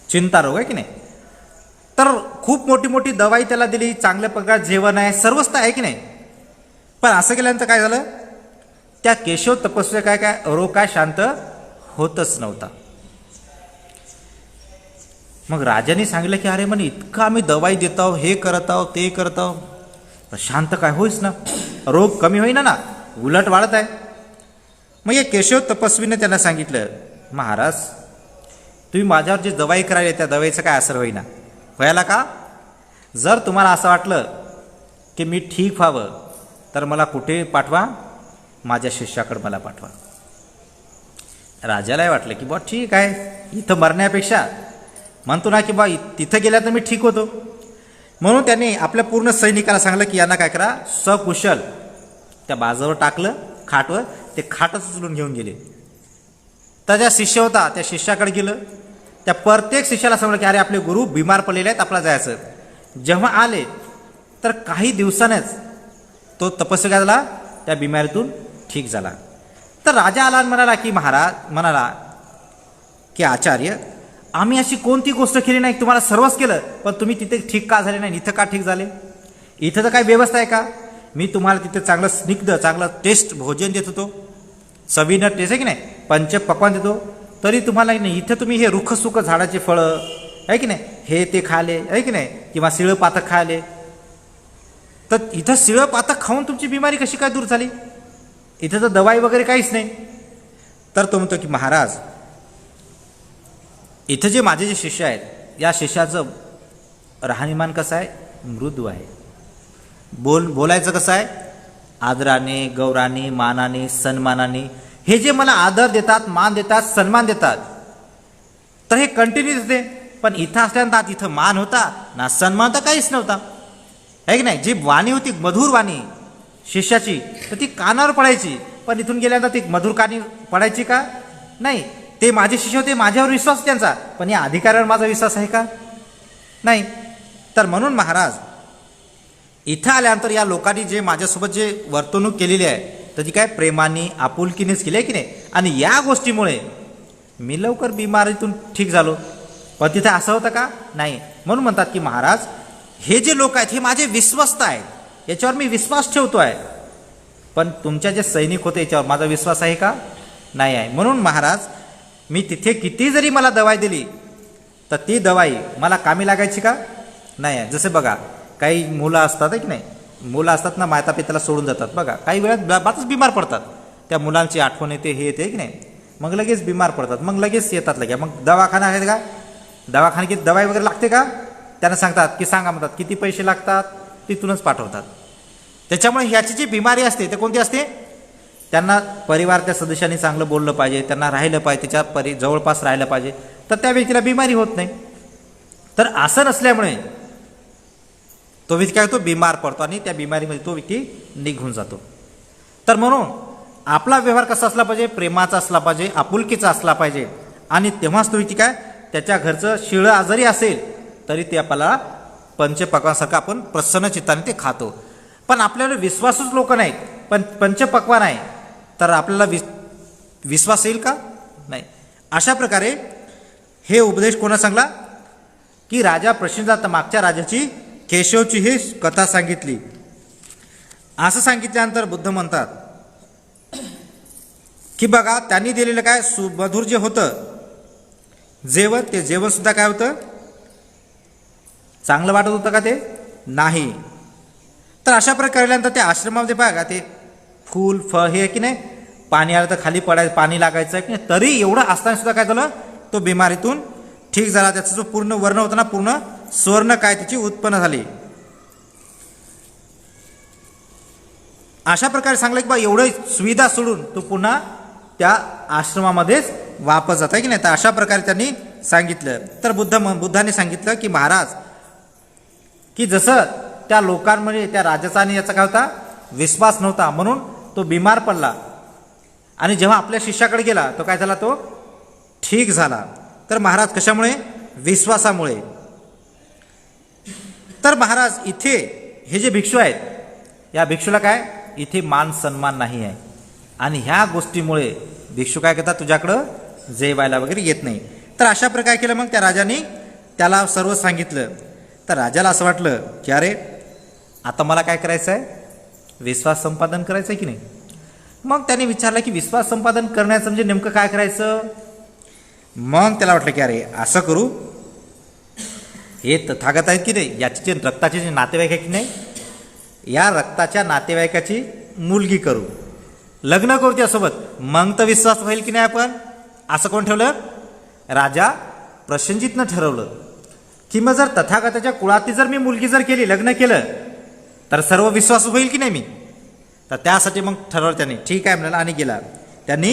चिंता रोग आहे की नाही. तर खूप मोठी मोठी दवाई त्याला दिली, चांगल्या प्रकारे जेवण आहे, सर्वच आहे की नाही. पण असं केल्यानंतर काय झालं, त्या केशव तपस्या काय रोग काय शांत होतच नव्हता. मग राजाने सांगितलं की अरे म्हणे इतकं आम्ही दवाई देत आहो, हे करत आहो ते करत आहो, पण शांत काय होईच ना, रोग कमी होईना ना, उलट वाढत आहे. मग या केशव तपस्वीने त्यांना सांगितलं, महाराज तुम्ही माझ्यावर जी दवाई करायला त्या दवाईचा काय असर होईना, व्हायला का, जर तुम्हाला असं वाटलं की मी ठीक व्हावं तर मला कुठे पाठवा, माझ्या शिष्याकडे मला पाठवा. राजालाही वाटलं की बा ठीक आहे, इथं मरण्यापेक्षा म्हणतो ना की बा तिथं गेल्या तर मी ठीक होतो. म्हणून त्यांनी आपल्या पूर्ण सैनिकाला सांगलं की यांना काय करा, सकुशल त्या बाजावर टाकलं खाटवर, ते खाटच उचलून घेऊन गेले. त्याच्या शिष्य होता त्या शिष्याकडे गेलं, त्या प्रत्येक शिष्याला सांगलं की अरे आपले गुरु बिमार पडलेले आहेत, आपल्याला जायचं. जेव्हा आले तर काही दिवसानेच तो तपस्या झाला, त्या बिमारीतून ठीक झाला. तर राजा आला आणि म्हणाला की महाराज म्हणाला की आचार्य आम्ही अशी कोणती गोष्ट केली नाही, तुम्हाला सर्वच केलं, पण तुम्ही तिथे ठीक का झाले नाही, इथं का ठीक झाले, इथं तर काय व्यवस्था आहे का, मी तुम्हाला तिथे चांगलं स्निग्ध चांगलं टेस्ट भोजन देत होतो, चवीनं टेस्ट आहे की नाही, पंचपक्वान देतो, तरी तुम्हाला नाही, इथं तुम्ही हे रुखसुख झाडाचे फळं आहे की नाही हे ते खाले आहे की नाही, किंवा शिळं पातक खाले, तर इथं शिळं पातक खाऊन तुमची बिमारी कशी काय दूर झाली, इथं तर दवाई वगैरे काहीच नाही. तर तो म्हणतो की महाराज इथं जे माझे जे शिष्य आहेत या शिष्याचं राहणीमान कसं आहे, मृदू आहे, बोलायचं कसं आहे, आदराने गौराने मानाने सन्मानाने, हे जे मला आदर देतात मान देतात सन्मान देतात तर हे कंटिन्यू देते. पण इथं असल्यानंतर इथं मान होता ना सन्मान तर काहीच नव्हता आहे की नाही. जी वाणी होती मधुर वाणी शिष्याची तर ती कानावर पडायची, पण इथून गेल्यानंतर ती मधुर कानी पडायची का नाही. ते माझे शिष्य होते, माझ्यावर विश्वास त्यांचा, पण या अधिकाऱ्यावर माझा विश्वास आहे का नाही. तर म्हणून महाराज इथं आल्यानंतर या लोकांनी जे माझ्यासोबत जे वर्तणूक केलेली आहे तर ती काय प्रेमाने आपुलकीनेच केली आहे की नाही. आणि या गोष्टीमुळे मी लवकर बिमारीतून ठीक झालो, पण तिथे असं होतं का नाही. म्हणून म्हणतात की महाराज हे जे लोक आहेत हे माझे विश्वस्त आहेत, याच्यावर मी विश्वास ठेवतो आहे, पण तुमच्या जे सैनिक होते याच्यावर माझा विश्वास आहे का नाही आहे. म्हणून महाराज मी तिथे किती जरी मला दवाई दिली तर ती दवाई मला कामी लागायची का नाही आहे. जसे बघा काही मुलं असतात की नाही, मुलं असतात ना माता पित्याला सोडून जातात बघा, काही वेळात बातच बिमार पडतात, त्या मुलांची आठवण येते हे येते की नाही, मग लगेच बिमार पडतात, मग लगेच येतात लगे, मग दवाखाना आहे का, दवाखाना की दवाई वगैरे लागते का, त्यांना सांगतात की सांगा म्हणतात किती पैसे लागतात, तिथूनच पाठवतात. त्याच्यामुळे ह्याची जी बिमारी असते ते कोणती असते, त्यांना परिवाराच्या सदस्यांनी चांगलं बोललं पाहिजे, त्यांना राहिलं पाहिजे, त्याच्या जवळपास राहिलं पाहिजे, तर त्या व्यक्तीला बिमारी होत नाही. तर असं नसल्यामुळे तो व्यक्ती काय होतो, बिमार पडतो आणि त्या बिमारीमध्ये तो व्यक्ती निघून जातो. तर म्हणून आपला व्यवहार कसा असला पाहिजे, प्रेमाचा असला पाहिजे, आपुलकीचा असला पाहिजे, आणि तेव्हाच तो व्यक्ती काय त्याच्या घरचं शिळं आजारी असेल तरी ते आपल्याला पंचपक्वानासारखं आपण प्रसन्न चित्ताने ते खातो. पण आपल्याला विश्वासच लोक नाहीत, पण पंचपक्वान आहे तर आपल्याला विश्वास येईल का नाही. अशा प्रकारे हे उपदेश कोणा सांगला की राजा प्रश्नजात मागच्या राजाची केशवची ही कथा सांगितली. असं सांगितल्यानंतर बुद्ध म्हणतात की बघा त्यांनी दिलेलं काय सुमधुर जे होतं जेवण, ते जेवण सुद्धा काय होतं, चांगलं वाटत होतं का ते नाही. तर अशा प्रकारे त्या आश्रमामध्ये बघा ते फूल फळ हे की नाही, पाणी आलं तर खाली पडायचं, पाणी लागायचं की नाही, तरी एवढं असताना सुद्धा काय झालं, तो बिमारीतून ठीक झाला. त्याचा जो पूर्ण वर्ण होता ना, पूर्ण स्वर्ण काय त्याची उत्पन्न झाली. अशा प्रकारे सांगलं की बा एवढं सुविधा सोडून तो पुन्हा त्या आश्रमामध्येच वापस जात आहे की नाही. तर अशा प्रकारे त्यांनी सांगितलं. तर बुद्धाने सांगितलं की महाराज की जसं त्या लोकांमध्ये त्या राजाचा आणि याचा काय होता विश्वास नव्हता म्हणून तो बिमार पडला आणि जेव्हा आपल्या शिष्याकडे गेला तो काय झाला तो ठीक झाला. तर महाराज कशामुळे विश्वासामुळे. तर महाराज इथे हे जे भिक्षू आहेत या भिक्षूला काय इथे मान सन्मान नाही आहे आणि ह्या गोष्टीमुळे भिक्षू काय करतात तुझ्याकडं जेवायला वगैरे येत नाही. तर अशा प्रकारे केलं. मग त्या राजाने त्याला सर्व सांगितलं. तर राजाला असं वाटलं की अरे आता मला काय करायचं आहे विश्वास संपादन करायचं आहे की नाही. मग त्याने विचारलं की विश्वास संपादन करण्याचं म्हणजे नेमकं काय करायचं. मग त्याला वाटलं की अरे असं करू हे तथागत आहेत की नाही याचे जे रक्ताचे जे नातेवाईक आहे की नाही या रक्ताच्या नातेवाईकाची मुलगी करू लग्न करू त्यासोबत मग तर विश्वास होईल की नाही आपण. असं कोण ठेवलं राजा प्रसेनजितनं ठरवलं की मग जर तथागताच्या कुळातली जर मी मुलगी जर केली लग्न केलं तर सर्व विश्वास होईल की नाही मी. तर त्यासाठी मग ठरवलं त्याने ठीक आहे म्हणाला आणि गेला. त्यांनी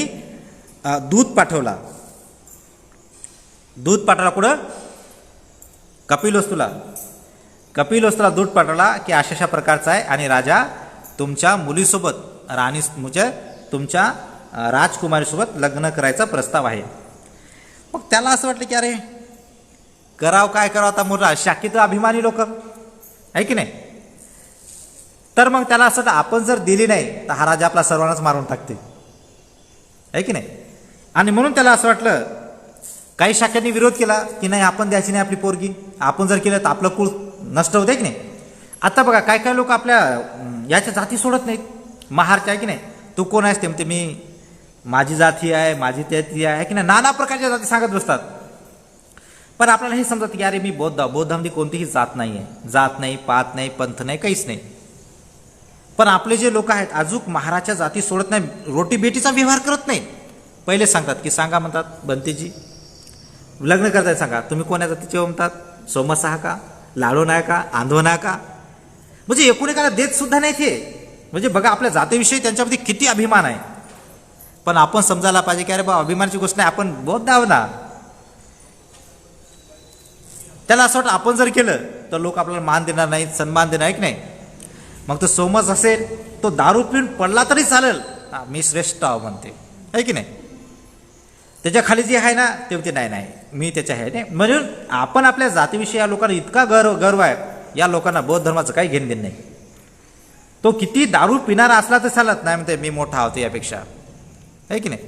दूध पाठवला कुठं कपिलवस्तूला दूध पाठवला की अशा प्रकारचा आहे आणि राजा तुमच्या मुलीसोबत राणी म्हणजे तुमच्या राजकुमारीसोबत लग्न करायचा प्रस्ताव आहे. मग त्याला असं वाटलं की अरे करावं काय करावं आता मोठा शाकीत अभिमानी लोक आहे की नाही. तर मग त्याला असं आपण जर दिली नाही तर हा राजा आपला सर्वांनाच मारून टाकते आहे की नाही. आणि म्हणून त्याला असं वाटलं काही शाखेने विरोध केला की नाही आपण द्यायची नाही आपली पोरगी आपण जर केलं तर आपलं कुळ नष्ट होते की नाही. आता बघा काय काय लोक आपल्या याच्या जाती सोडत नाहीत महारच्या आहे की नाही. तू कोण आहेस ते म्हणते मी माझी जाती आहे माझी त्याची आहे की नाही नाना प्रकारच्या जाती सांगत बसतात. पण आपल्याला हे समजत की अरे मी बौद्धामध्ये कोणतीही जात नाही आहे जात नाही पात नाही पंथ नाही काहीच नाही. पण आपले जे लोक आहेत अजून महाराजच्या जाती सोडत नाही रोटी बेटीचा व्यवहार करत नाही. पहिले सांगतात की सांगा म्हणतात बंतेजी लग्न करताय सांगा तुम्ही कोण्या जातीचे म्हणतात सोमसा का लाडो नाही का आंधो नाही का म्हणजे एकूण एकाला देत सुद्धा नाही ते. म्हणजे बघा आपल्या जातीविषयी त्यांच्यामध्ये किती अभिमान आहे. पण आपण समजायला पाहिजे की अरे बा अभिमानाची गोष्ट नाही आपण बौद्ध आहो ना. त्याला असं वाटतं आपण जर केलं तर लोक आपल्याला मान देणार नाहीत सन्मान देणार की नाही. मग तो सोमस असेल तो दारू पिऊन पडला तरी चालेल मी श्रेष्ठ आहो म्हणते आहे की नाही. त्याच्या खाली जे आहे ना ते म्हणते नाही मी त्याच्या आहे नाही. म्हणून आपण आपल्या जातीविषयी या लोकांना इतका गर्व आहे या लोकांना बौद्ध धर्माचं काही घेणं देणं नाही. तो किती दारू पिणारा असला तर चालत नाही म्हणते मी मोठा होतो यापेक्षा आहे की नाही.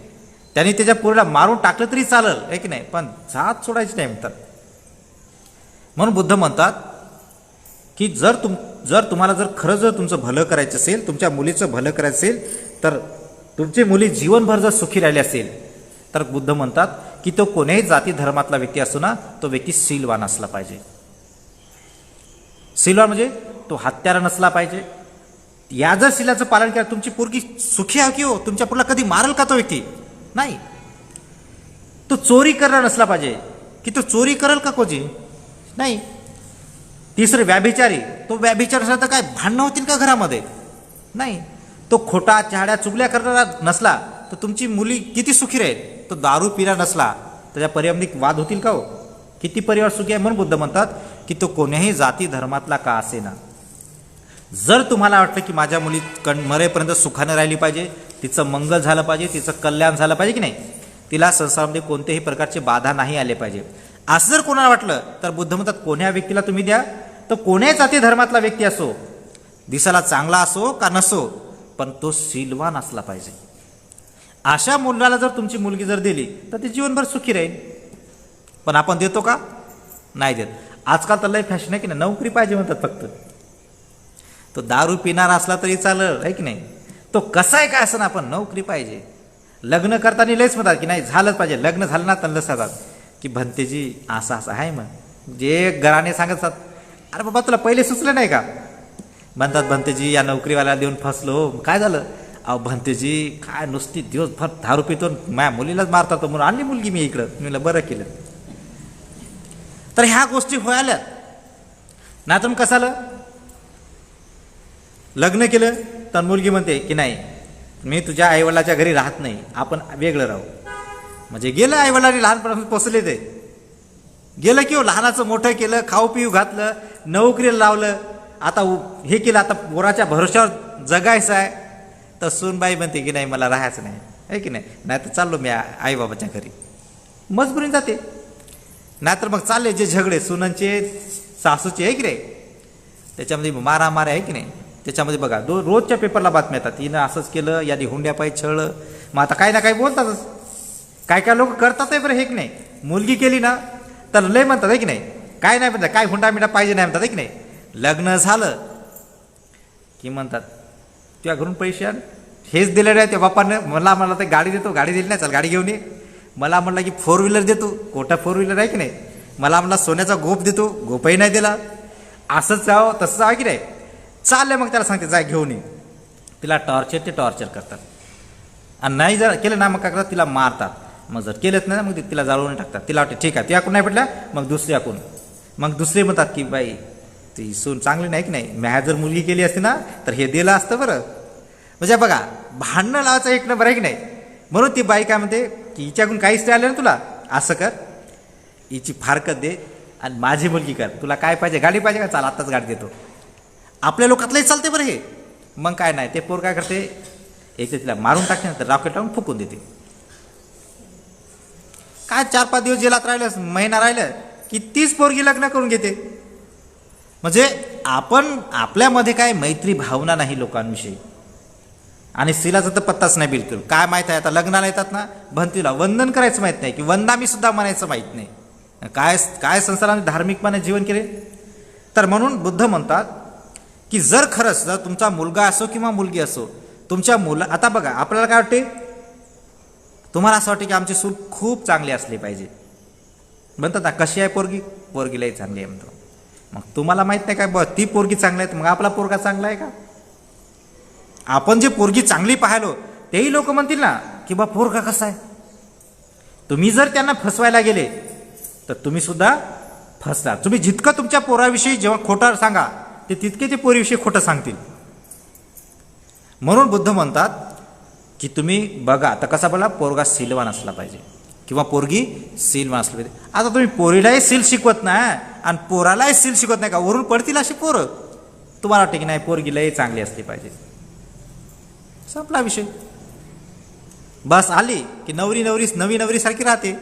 त्यांनी त्याच्या पोरीला मारून टाकलं तरी चालेल आहे की नाही पण जात सोडायची नाही म्हणतात. म्हणून बुद्ध म्हणतात की जर तुम्हाला जर खरं जर तुमचं भलं करायचं असेल तुमच्या मुलीचं भलं करायचं असेल तर तुमची मुली जीवनभर जर सुखी राहिली असेल तर बुद्ध म्हणतात की तो कोणत्याही जाती धर्मातला व्यक्ती असतो ना तो व्यक्ती शीलवान असला पाहिजे. शीलवान म्हणजे तो हत्यारा नसला पाहिजे. या जर शीलाचं पालन केलं तुमची पोरगी सुखी आहे की हो तुमच्या पोरला कधी मारल का तो व्यक्ती नाही. तो चोरी करणार नसला पाहिजे की तो चोरी करेल का कोजी नाही. तिसरं व्याभिचारी तो व्याभिचार असला तर काय भांडणं होतील का घरामध्ये नाही. तो खोटा चहाड्या चुगल्या करणारा नसला तर तुमची मुली किती सुखी राहील. तो दारू पिला नसला त्याच्या परिवारामध्ये वाद होतील का हो किती परिवार सुखी आहे. म्हणून बुद्ध म्हणतात की तो कोण्याही जाती धर्मातला का असेना जर तुम्हाला वाटतं की माझ्या मुली मरेपर्यंत सुखाने राहिली पाहिजे तिचं मंगल झालं पाहिजे तिचं कल्याण झालं पाहिजे की नाही तिला संसारामध्ये कोणत्याही प्रकारचे बाधा नाही आले पाहिजे असं जर कोणाला वाटलं तर बुद्ध म्हणतात कोण्या व्यक्तीला तुम्ही द्या तो कोण्याही जाती धर्मातला व्यक्ती असो दिसायला चांगला असो का नसो पण तो शीलवान असला पाहिजे. अशा मुलाला जर तुमची मुलगी जर दिली तर ती जीवनभर सुखी राहील. पण आपण देतो का नाही देत. आजकाल तर लय फॅशन आहे की नाही नोकरी पाहिजे म्हणतात फक्त. तो दारू पिणारा असला तरी चालेल आहे की नाही तो कसा आहे काय असं ना आपण नोकरी पाहिजे. लग्न करताना लयच म्हणतात की नाही झालंच पाहिजे लग्न झालं ना तर सांगतात की भंतेजी असं असं आहे मग जे घराने सांगतात अरे बाबा तुला पहिले सुचलं नाही का म्हणतात भंतेजी या नोकरीवाल्याला देऊन फसलो काय झालं अहो भंतेजी काय नुसती दिवसभर दारू पितो माझ्या मुलीलाच मारतात म्हणून आणली मुलगी मी इकडं मी बरं केलं. तर ह्या गोष्टी व्हायला ना तुम्ही कसालं लग्न केलं तर मुलगी म्हणते की नाही, मी तुझ्या आईवडिलाच्या घरी राहत नाही, आपण वेगळं राहू. म्हणजे गेलं आईवडिलांनी लहानपणापासून पोचले, ते गेलं की लहानाचं मोठं केलं, खाऊ पिऊ घातलं, नोकरीला लावलं, आता हे केलं, आता पोराच्या भरोश्यावर जगायचं आहे. तर सूनबाई म्हणते की नाही मला राहायचं नाही, आहे की नाही, नाही तर चाललो मी आईबाबाच्या घरी. मजबुरीने जाते. नाहीतर मग चालले जे झगडे सुनांचे सासूचे, आहे की नाही, त्याच्यामध्ये मारामारी आहे की नाही. त्याच्यामध्ये बघा रोजच्या पेपरला बातम्या येतात, हिनं असंच केलं, याने हुंड्या पायी छळलं. मग आता काही ना काही बोलतातच. काय काय लोक करतात आहे बरं, हे की नाही. मुलगी केली ना तर लय म्हणतात, आहे की नाही, काय नाही म्हणतात, काय हुंडा मिंडा पाहिजे नाही म्हणतात, आहे की नाही. लग्न झालं की म्हणतात तुझ्या घरून पैसे आण, हेच दिलेलं आहे त्या बापानं. मला ते गाडी देतो, गाडी दिली नाही, चल गाडी घेऊन ये. मला म्हटलं की 4 व्हीलर देतो, कोटा 4 व्हीलर आहे की नाही. मला म्हणला सोन्याचा गोप देतो, गोपही नाही दिला. असंच जावं तसंच आहे की नाही. चाललंय मग त्याला सांगते जा घेऊन ये. तिला ते टॉर्चर करतात. आणि नाही जर केलं ना मग काय करतात, तिला मारतात. मग जर केलंच नाही मग तिला जाळून टाकतात. तिला वाटते ठीक आहे ती याकून नाही पडल्या, मग दुसरी याकून. मग दुसरे म्हणतात की बाई ती सून चांगली नाही की नाही, म्या जर मुलगी केली असती ना तर हे दिलं असतं बरं. म्हणजे बघा भांडणं लावायचं एक नंबर आहे की नाही. म्हणून ती बाई काय म्हणते की हिच्याकडून काहीच नाही आलं ना तुला, असं कर, हिची फारकत दे आणि माझी मुलगी कर. तुला काय पाहिजे, गाडी पाहिजे का, चाल आत्ताच गाडी देतो. आपल्या लोकातलंही चालते बरं हे. मग काय नाही ते पोर काय करते, एक तिला मारून टाकते ना तर रॉकेट लावून फुकून देते. काय 4-5 दिवस जेलात राहिलं, महिना राहिलं की तीच पोरगी लग्न करून घेते. म्हणजे आपण आपल्यामध्ये काय मैत्री भावना नाही लोकांविषयी. आणि स्त्रीलाचा तर पत्ताच नाही बिलकुल. काय माहीत आहे, आता लग्नाला येतात ना भंतीला वंदन करायचं माहीत नाही, की वंदामी सुद्धा म्हणायचं माहीत नाही. काय काय संसाराने धार्मिकपणे जीवन केले. तर म्हणून बुद्ध म्हणतात की जर खरंच जर तुमचा मुलगा असो किंवा मुलगी असो, तुमच्या आता बघा आपल्याला काय वाटते, तुम्हाला असं वाटते की आमची सून खूप चांगली असली पाहिजे. म्हणतात ना कशी आहे पोरगी, पोरगीलाही चांगली आहे म्हणतो. मग तुम्हाला माहित नाही काय ती पोरगी चांगली आहे, मग आपला पोरगा चांगला आहे का. आपण जे पोरगी चांगली पाहिलो तेही लोक म्हणतील ना की बा पोरगा कसा आहे. तुम्ही जर त्यांना फसवायला गेले तर तुम्ही सुद्धा फसणार. तुम्ही जितकं तुमच्या पोराविषयी जेव्हा खोटं सांगा ते तितके ते पोरीविषयी खोटं सांगतील. म्हणून बुद्ध म्हणतात की तुम्ही बघा आता कसा बोला, पोरगा सीलवान असला पाहिजे किंवा पोरगी सीलवान असली पाहिजे. आता तुम्ही पोरीलाही सील शिकवत नाही आणि पोरालाही सील शिकवत नाही का, वरून पडतील अशी पोरं. तुम्हाला वाटते की नाही पोरगीलाही चांगली असली पाहिजे, संपला विषय. बस आली की नवी नवरी सारखी राहते.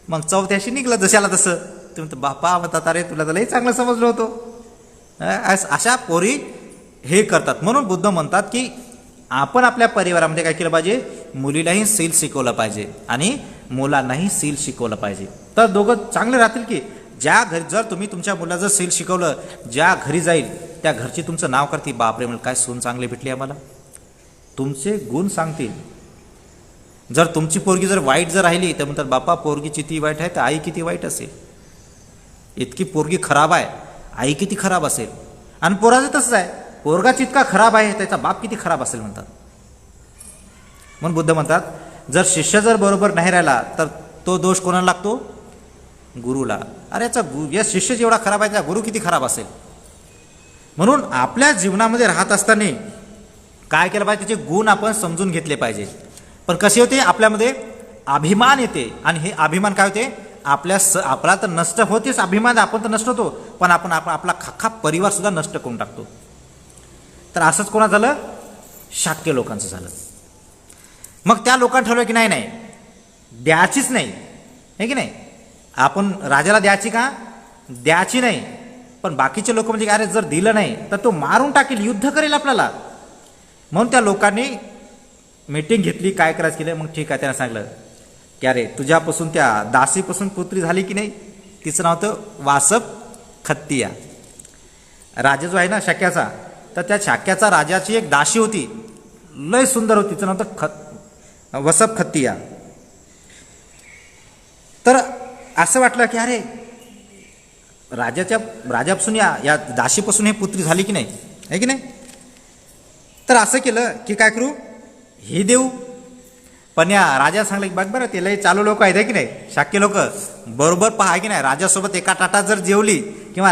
मग 4थ्याशी निघलं जशाला तसं. तुम्ही बापा म्हणतात अरे तुला तर लई चांगलं समजलं होतं. अशा पोरी हे करतात. म्हणून बुद्ध म्हणतात की आपण आपल्या परिवारामध्ये काय केलं पाहिजे, मुलीलाही सील शिकवलं पाहिजे आणि मुलांनाही सील शिकवलं पाहिजे. तर दोघं चांगले राहतील. की ज्या घरी जर तुम्ही तुमच्या मुलाचं सील शिकवलं, ज्या घरी जाईल त्या घरची तुमचं नाव करतील, बापरे म्हणून काय सून चांगली भेटली आम्हाला. तुमचे गुण सांगतील. जर तुमची पोरगी जर वाईट जर राहिली तर म्हणतात बापा पोरगी किती वाईट आहे तर आई किती वाईट असेल. इतकी पोरगी खराब आहे, आई किती खराब असेल. आणि पोराचं तसंच आहे, पोरगाच इतका खराब आहे त्याचा बाप किती खराब असेल म्हणतात. म्हणून बुद्ध म्हणतात जर शिष्य जर बरोबर नाही राहिला तर तो दोष कोणाला लागतो, गुरुला. अरे या शिष्य जेवढा खराब आहे त्याचा गुरु किती खराब असेल. म्हणून आपल्या जीवनामध्ये राहत असताना काय केलं पाहिजे, त्याचे गुण आपण समजून घेतले पाहिजे. पण कसे होते, आपल्यामध्ये अभिमान येते. आणि हे अभिमान काय होते, आपला तर नष्ट होतेच अभिमान, आपण तर नष्ट होतो, पण आपण आपला खाखा परिवार सुद्धा नष्ट करून टाकतो. तर असंच कोणा झालं, शाक्य लोकांचं झालं. मग त्या लोकांना ठरवलं की नाही द्यायचीच नाही, हे की नाही. आपण राजाला द्यायची का, द्यायची नाही. पण बाकीचे लोक म्हणजे अरे जर दिलं नाही तर तो मारून टाकेल, युद्ध करेल आपल्याला. म्हणून त्या लोकांनी मीटिंग घेतली, काय करायचं केलं. मग ठीक आहे, त्यांना सांगलं की अरे तुझ्यापासून त्या दासीपासून पुत्री झाली की नाही, तिचं नाव होतं वासप खत्तिया. राजा जो आहे ना शाक्याचा, तर त्या शाक्याचा राजाची एक दासी होती, लय सुंदर होती, तिचं नाव होतं वसप खत्तिया. तर असं वाटलं की अरे राजापासून या दासीपासून हे पुत्री झाली की नाही, आहे की नाही. तर असं केलं की काय करू, हे देऊ. पण या राजा सांगलं की बघ बरं ते लय चालू लोक आहेत, आहे की नाही, शाक्य लोक. बरोबर पहा की नाही, राजासोबत एका ताटात जर जेवली किंवा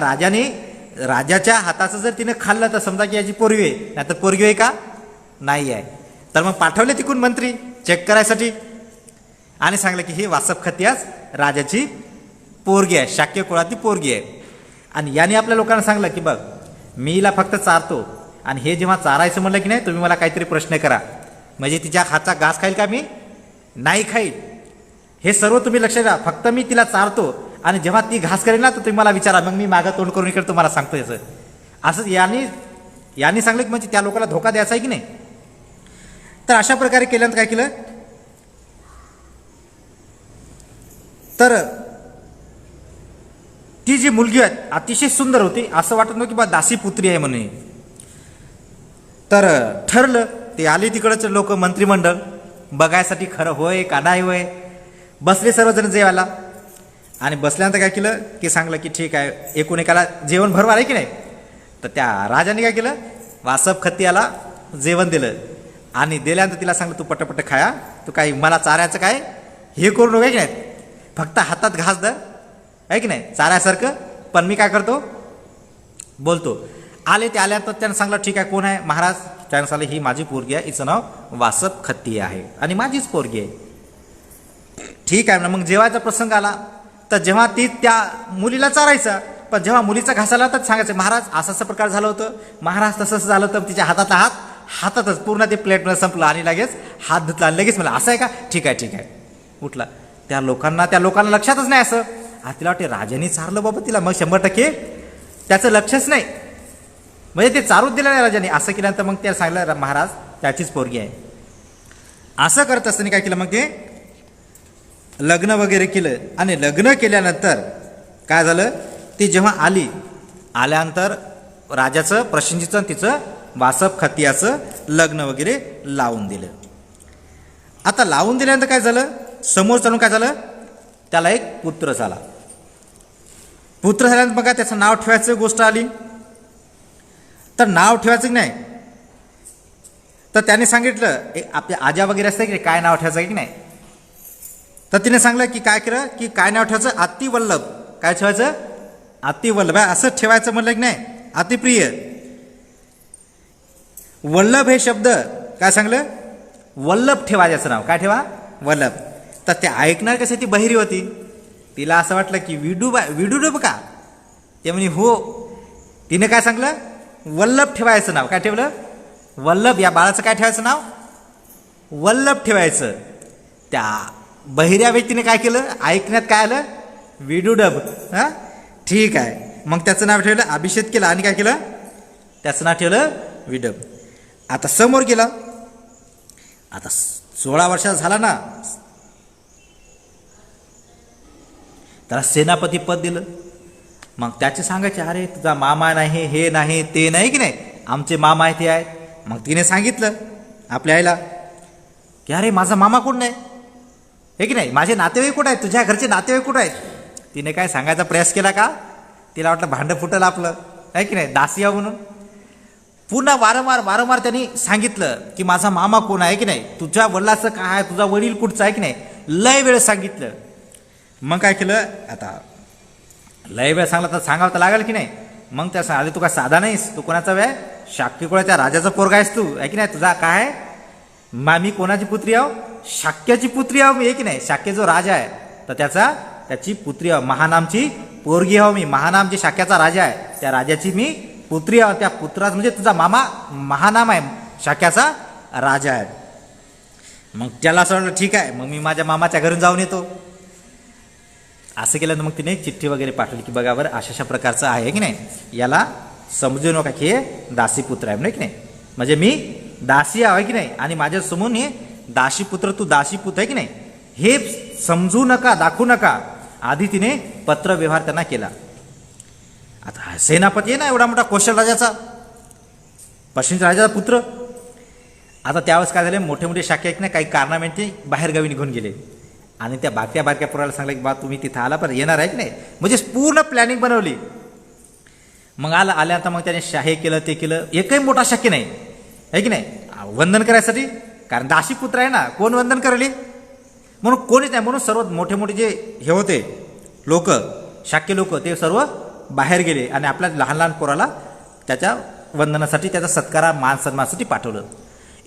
राजाच्या हाताचं जर तिने खाल्लं तर समजा की याची पोरगी आहे, नाही तर पोरगी आहे का, नाही आहे. तर मग पाठवले तिकडून मंत्री चेक करायसाठी आणि सांगलं की ही वासप खतियास राजाची पोरगी आहे, शाक्य कुळातली पोरगी आहे. आणि याने आपल्या लोकांना सांगलं की बघ मी हिला फक्त चारतो आणि हे जेव्हा चारायचं म्हणलं की नाही तुम्ही मला काहीतरी प्रश्न करा, म्हणजे तिच्या हातचा घास खाईल का मी? नाही खाईल. हे सर्व तुम्ही लक्षात द्या. फक्त मी तिला चारतो आणि जेव्हा ती घास करेल ना तर तुम्ही मला विचारा, मग मी मागं तोंड करून इकडे तुम्हाला सांगतो याचं. असं यांनी सांगलं की म्हणजे त्या लोकांना धोका द्यायचा आहे की नाही. तर अशा प्रकारे केल्यानंतर काय केलं तर ती जी मुलगी आहे अतिशय सुंदर होती, असं वाटत नव्हतं की बा दासी पुत्री आहे म्हणून. तर ठरलं ते आले तिकडचं लोक मंत्रिमंडळ बघायसाठी खरं होय का नाही होय. बसले सर्वजण जेवायला आणि बसल्यानंतर काय केलं की सांगलं की ठीक आहे एकूण एकाला जेवण भरवार आहे की नाही. तर त्या राजाने काय केलं वासप खतियाला जेवण दिलं आणि दिल्यानंतर तिला सांगलं तू पटपट खाया, तू काही मला चारायचं काय हे करू नको की नाही, फक्त हातात घास धर आहे की नाही चाऱ्यासारखं. पण मी काय करतो बोलतो. आले ते आल्यानंतर त्यानं सांगलं ठीक आहे कोण आहे महाराज. त्यानं सांगलं ही माझी पोरगी आहे, हिचं नाव वासप खतिया आहे आणि माझीच पोरगी आहे. ठीक आहे ना. मग जेवायचा प्रसंग आला तर जेव्हा ती त्या मुलीला चारायचा, पण जेव्हा मुलीचा घास आला तर सांगायचं महाराज असं असं प्रकार झालं होतं, महाराज तसं असं झालं होतं. तिच्या हातातला हातातच पूर्ण ते प्लेटमध्ये संपलं आणि लगेच हात धुतला लगेच मला असं आहे का ठीक आहे उठला. त्या लोकांना लक्षातच नाही असं. तिला वाटते राजाने चारलं बाबा तिला, मग 100% त्याचं लक्षच नाही, म्हणजे ते चारूच दिलं नाही राजाने. असं केल्यानंतर मग त्याला सांगलं महाराज त्याचीच पोरगी आहे. असं करत असताना काय केलं मग ते लग्न वगैरे केलं आणि लग्न केल्यानंतर काय झालं ती जेव्हा आल्यानंतर राजाचं प्रशंजीचं तिचं वासप खतियाचं लग्न वगैरे लावून दिलं. आता लावून दिल्यानंतर काय झालं समोर चालून काय झालं त्याला एक पुत्र झाला. पुत्र झाल्यानंतर बघा त्याचं नाव ठेवायचं गोष्ट आली. तर नाव ठेवायचं की नाही तर त्याने सांगितलं आपल्या आजा वगैरे असते की काय नाव ठेवायचं की नाही. तर तिने सांगलं की काय केलं की काय नाव ठेवायचं अतिवल्लभ. काय ठेवायचं अतिवल्लभ आहे असं ठेवायचं म्हणलं की नाही. अतिप्रिय वल्लभ हे शब्द काय सांगलं वल्लभ ठेवायचं नाव काय ठेवा वल्लभ. तर ते ऐकणार कसं ती बहिरी होती, तिला असं वाटलं की विडूडब का ते म्हणे हो. तिने काय सांगलं वल्लभ ठेवायचं नाव. काय ठेवलं वल्लभ. या बाळाचं काय ठेवायचं नाव वल्लभ ठेवायचं. त्या बहिऱ्या व्यक्तीने काय केलं ऐकण्यात काय आलं विडूडब. हां ठीक आहे. मग त्याचं नाव ठेवलं अभिषेक केला आणि काय केलं त्याचं नाव ठेवलं विडब. आता समोर गेला. आता 16 वर्षाचा झाला ना त्याला सेनापती पद दिलं. मग त्याचे सांगायचे अरे तुझा मामा नाही हे नाही ते नाही की नाही आमचे मामा आहे ते आहेत. मग तिने सांगितलं आपल्या आईला की अरे माझा मामा कोण नाही हे की नाही माझे नातेवाईक कुठं आहेत तुझ्या घरचे नातेवाईक कुठं आहेत. तिने काय सांगायचा प्रयास केला का तिला वाटलं भांडं फुटलं आपलं आहे की नाही दासिया म्हणून. पुन्हा वारंवार त्यांनी सांगितलं की माझा मामा कोण आहे की नाही तुझ्या वडिलाचं काय आहे तुझा वडील कुठचा आहे की नाही. लय वेळ सांगितलं. मग काय केलं आता लय वेळ सांगला तर सांगावं तर लागेल की नाही. मग त्या सांग तू काय साधा नाहीस तू कोणाचा वेळ शाक्य त्या राजाचा पोरगा आहेस तू आहे की नाही. तुझा काय आहे मी कोणाची पुत्री आहो शाक्याची पुत्री आहो मी आहे की नाही. शाक्य जो राजा आहे तर त्याची पुत्री आहो महानामची पोरगी आहो मी. महानाम जे शाक्याचा राजा आहे त्या राजाची मी पुत्री आहो. त्या पुत्राच म्हणजे तुझा मामा महानाम आहे शाक्याचा राजा आहे. मग त्याला असं वाटलं ठीक आहे मग मी माझ्या मामाच्या घरून जाऊन येतो. असं केलं मग तिने एक चिठ्ठी वगैरे पाठवली की बघा बरं अशा प्रकारचं आहे की नाही याला समजू नका की हे दासीपुत्र आहे की नाही. म्हणजे मी दासी आहे की नाही आणि माझ्या समोर हे दासीपुत्र तू दासीपुत्र आहे की नाही हे समजू नका दाखवू नका. आधी तिने पत्र व्यवहार त्यांना केला. आता सेनापती आहे ना एवढा मोठा कौशल राजाचा पश्चिम राजाचा पुत्र. आता त्यावेळेस काय झाले मोठे शाखे आहेत ना काही कारणामेंट ते बाहेरगावी निघून गेले आणि त्या बारक्या पोराला सांगलं की बा तुम्ही तिथं आला पण येणार आहे की नाही. म्हणजे पूर्ण प्लॅनिंग बनवली. मग आल्यानंतर मग त्याने शाहे केलं ते केलं. एकही मोठा शक्य नाही आहे की नाही वंदन करायसाठी कारण दासी पुत्र आहे ना कोण वंदन करली म्हणून कोणीच नाही. म्हणून सर्व मोठे जे हे होते लोक शाक्य लोक ते सर्व बाहेर गेले आणि आपल्या लहान पोराला त्याच्या वंदनासाठी त्याचा सत्कारा मान सन्मानासाठी पाठवलं.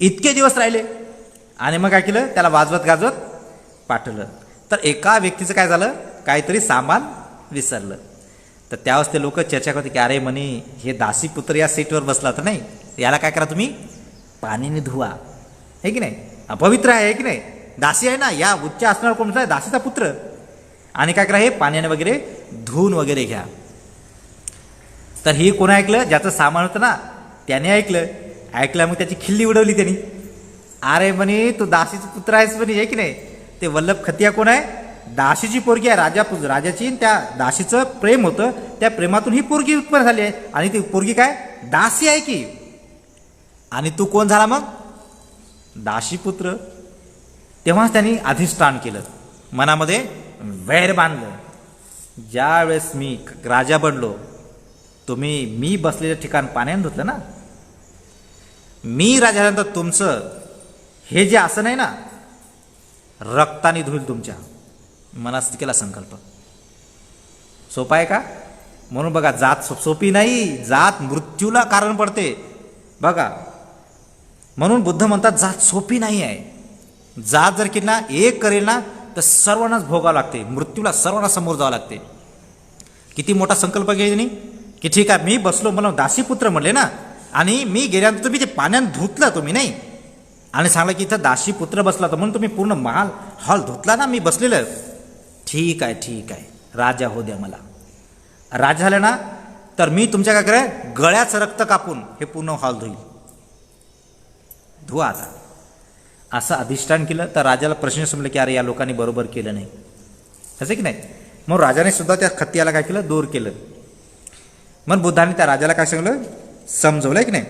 इतके दिवस राहिले आणि मग काय केलं, त्याला वाजवत गाजवत पाठवलं. तर एका व्यक्तीचं काय झालं, काहीतरी सामान विसरलं. तर त्यावेळेस ते लोक चर्चा करते की अरे म्हणे हे दासीपुत्र या सीटवर बसला तर नाही, याला काय करा तुम्ही पाणीने धुवा, हे की नाही, अपवित्र आहे की नाही, दासी आहे ना, या उच्च असणार कोण आहे, दासीचा पुत्र, आणि काय करा हे पाण्याने वगैरे धुवून वगैरे घ्या. तर हे कोण ऐकलं, ज्याचं सामान होतं ना त्याने ऐकलं मग त्याची खिल्ली उडवली त्यांनी. अरे म्हणे तू दासीचा पुत्र आहेस म्हणे, हे की नाही. ते वल्लभ खतिया कोण आहे, दासीची पोरगी आहे, राजाची त्या दासीचं प्रेम होतं, त्या प्रेमातून ही पोरगी उत्पन्न झाली आहे, आणि ती पोरगी काय दासी आहे की, आणि तू कोण झाला मग दासीपुत्र. तेव्हाच त्यांनी अधिष्ठान केलं, मनामध्ये वैर बांधलं, ज्या वेळेस मी राजा बनलो, मी बसलेलं ठिकाण पाण्याने धुतलं ना, मी राजानंतर तुमचं हे जे आसन आहे ना रक्ताने धुईल तुमच्या. मनात केला संकल्प. सोपा आहे का? म्हणून बघा, जात सोपी नाही, जात मृत्यूला कारण पडते बघा. म्हणून बुद्ध म्हणतात जात सोपी नाही आहे. जात जर केली ना, एक करेल ना, तर सर्वांनाच भोगावं लागते, मृत्यूला सर्वांना समोर जावं लागते. किती मोठा संकल्प घ्यायचा की ठीक आहे, मी बसलो, मला दासीपुत्र म्हणले ना, आणि मी गेल्यानंतर तुम्ही ते पाण्यात धुतलं तुम्ही नाही, आणि सांगलं की इथं दासीपुत्र बसला, तर म्हणून तुम्ही पूर्ण महाल हॉल धुतला ना, मी बसलेलं, ठीक आहे, राजा हो द्या मला. राजा झालं ना, तर मी तुमच्या काय करेन, गळ्याचं रक्त कापून हे पूर्ण हॉल धुईल, धुवा आता, असं अधिष्ठान केलं. तर राजाला प्रश्न समजले की अरे या लोकांनी बरोबर केलं नाही, असं की नाही. मग राजाने सुद्धा त्या खत्याला काय केलं, दूर केलं. मग बुद्धाने त्या राजाला काय सांगलं, समजवलंय की नाही.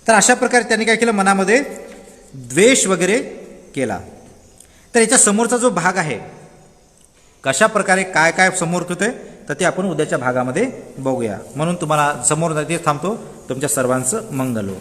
तर अशा प्रकारे त्यांनी काय केलं, मनामध्ये द्वेष वगैरे केला. तर याच्या समोरचा जो भाग आहे, कशा प्रकारे काय काय समोर होते, तर ते आपण उद्याच्या भागामध्ये बघूया. म्हणून तुम्हाला समोर ते थांबतो. तुमच्या सर्वांचं मंगल हो.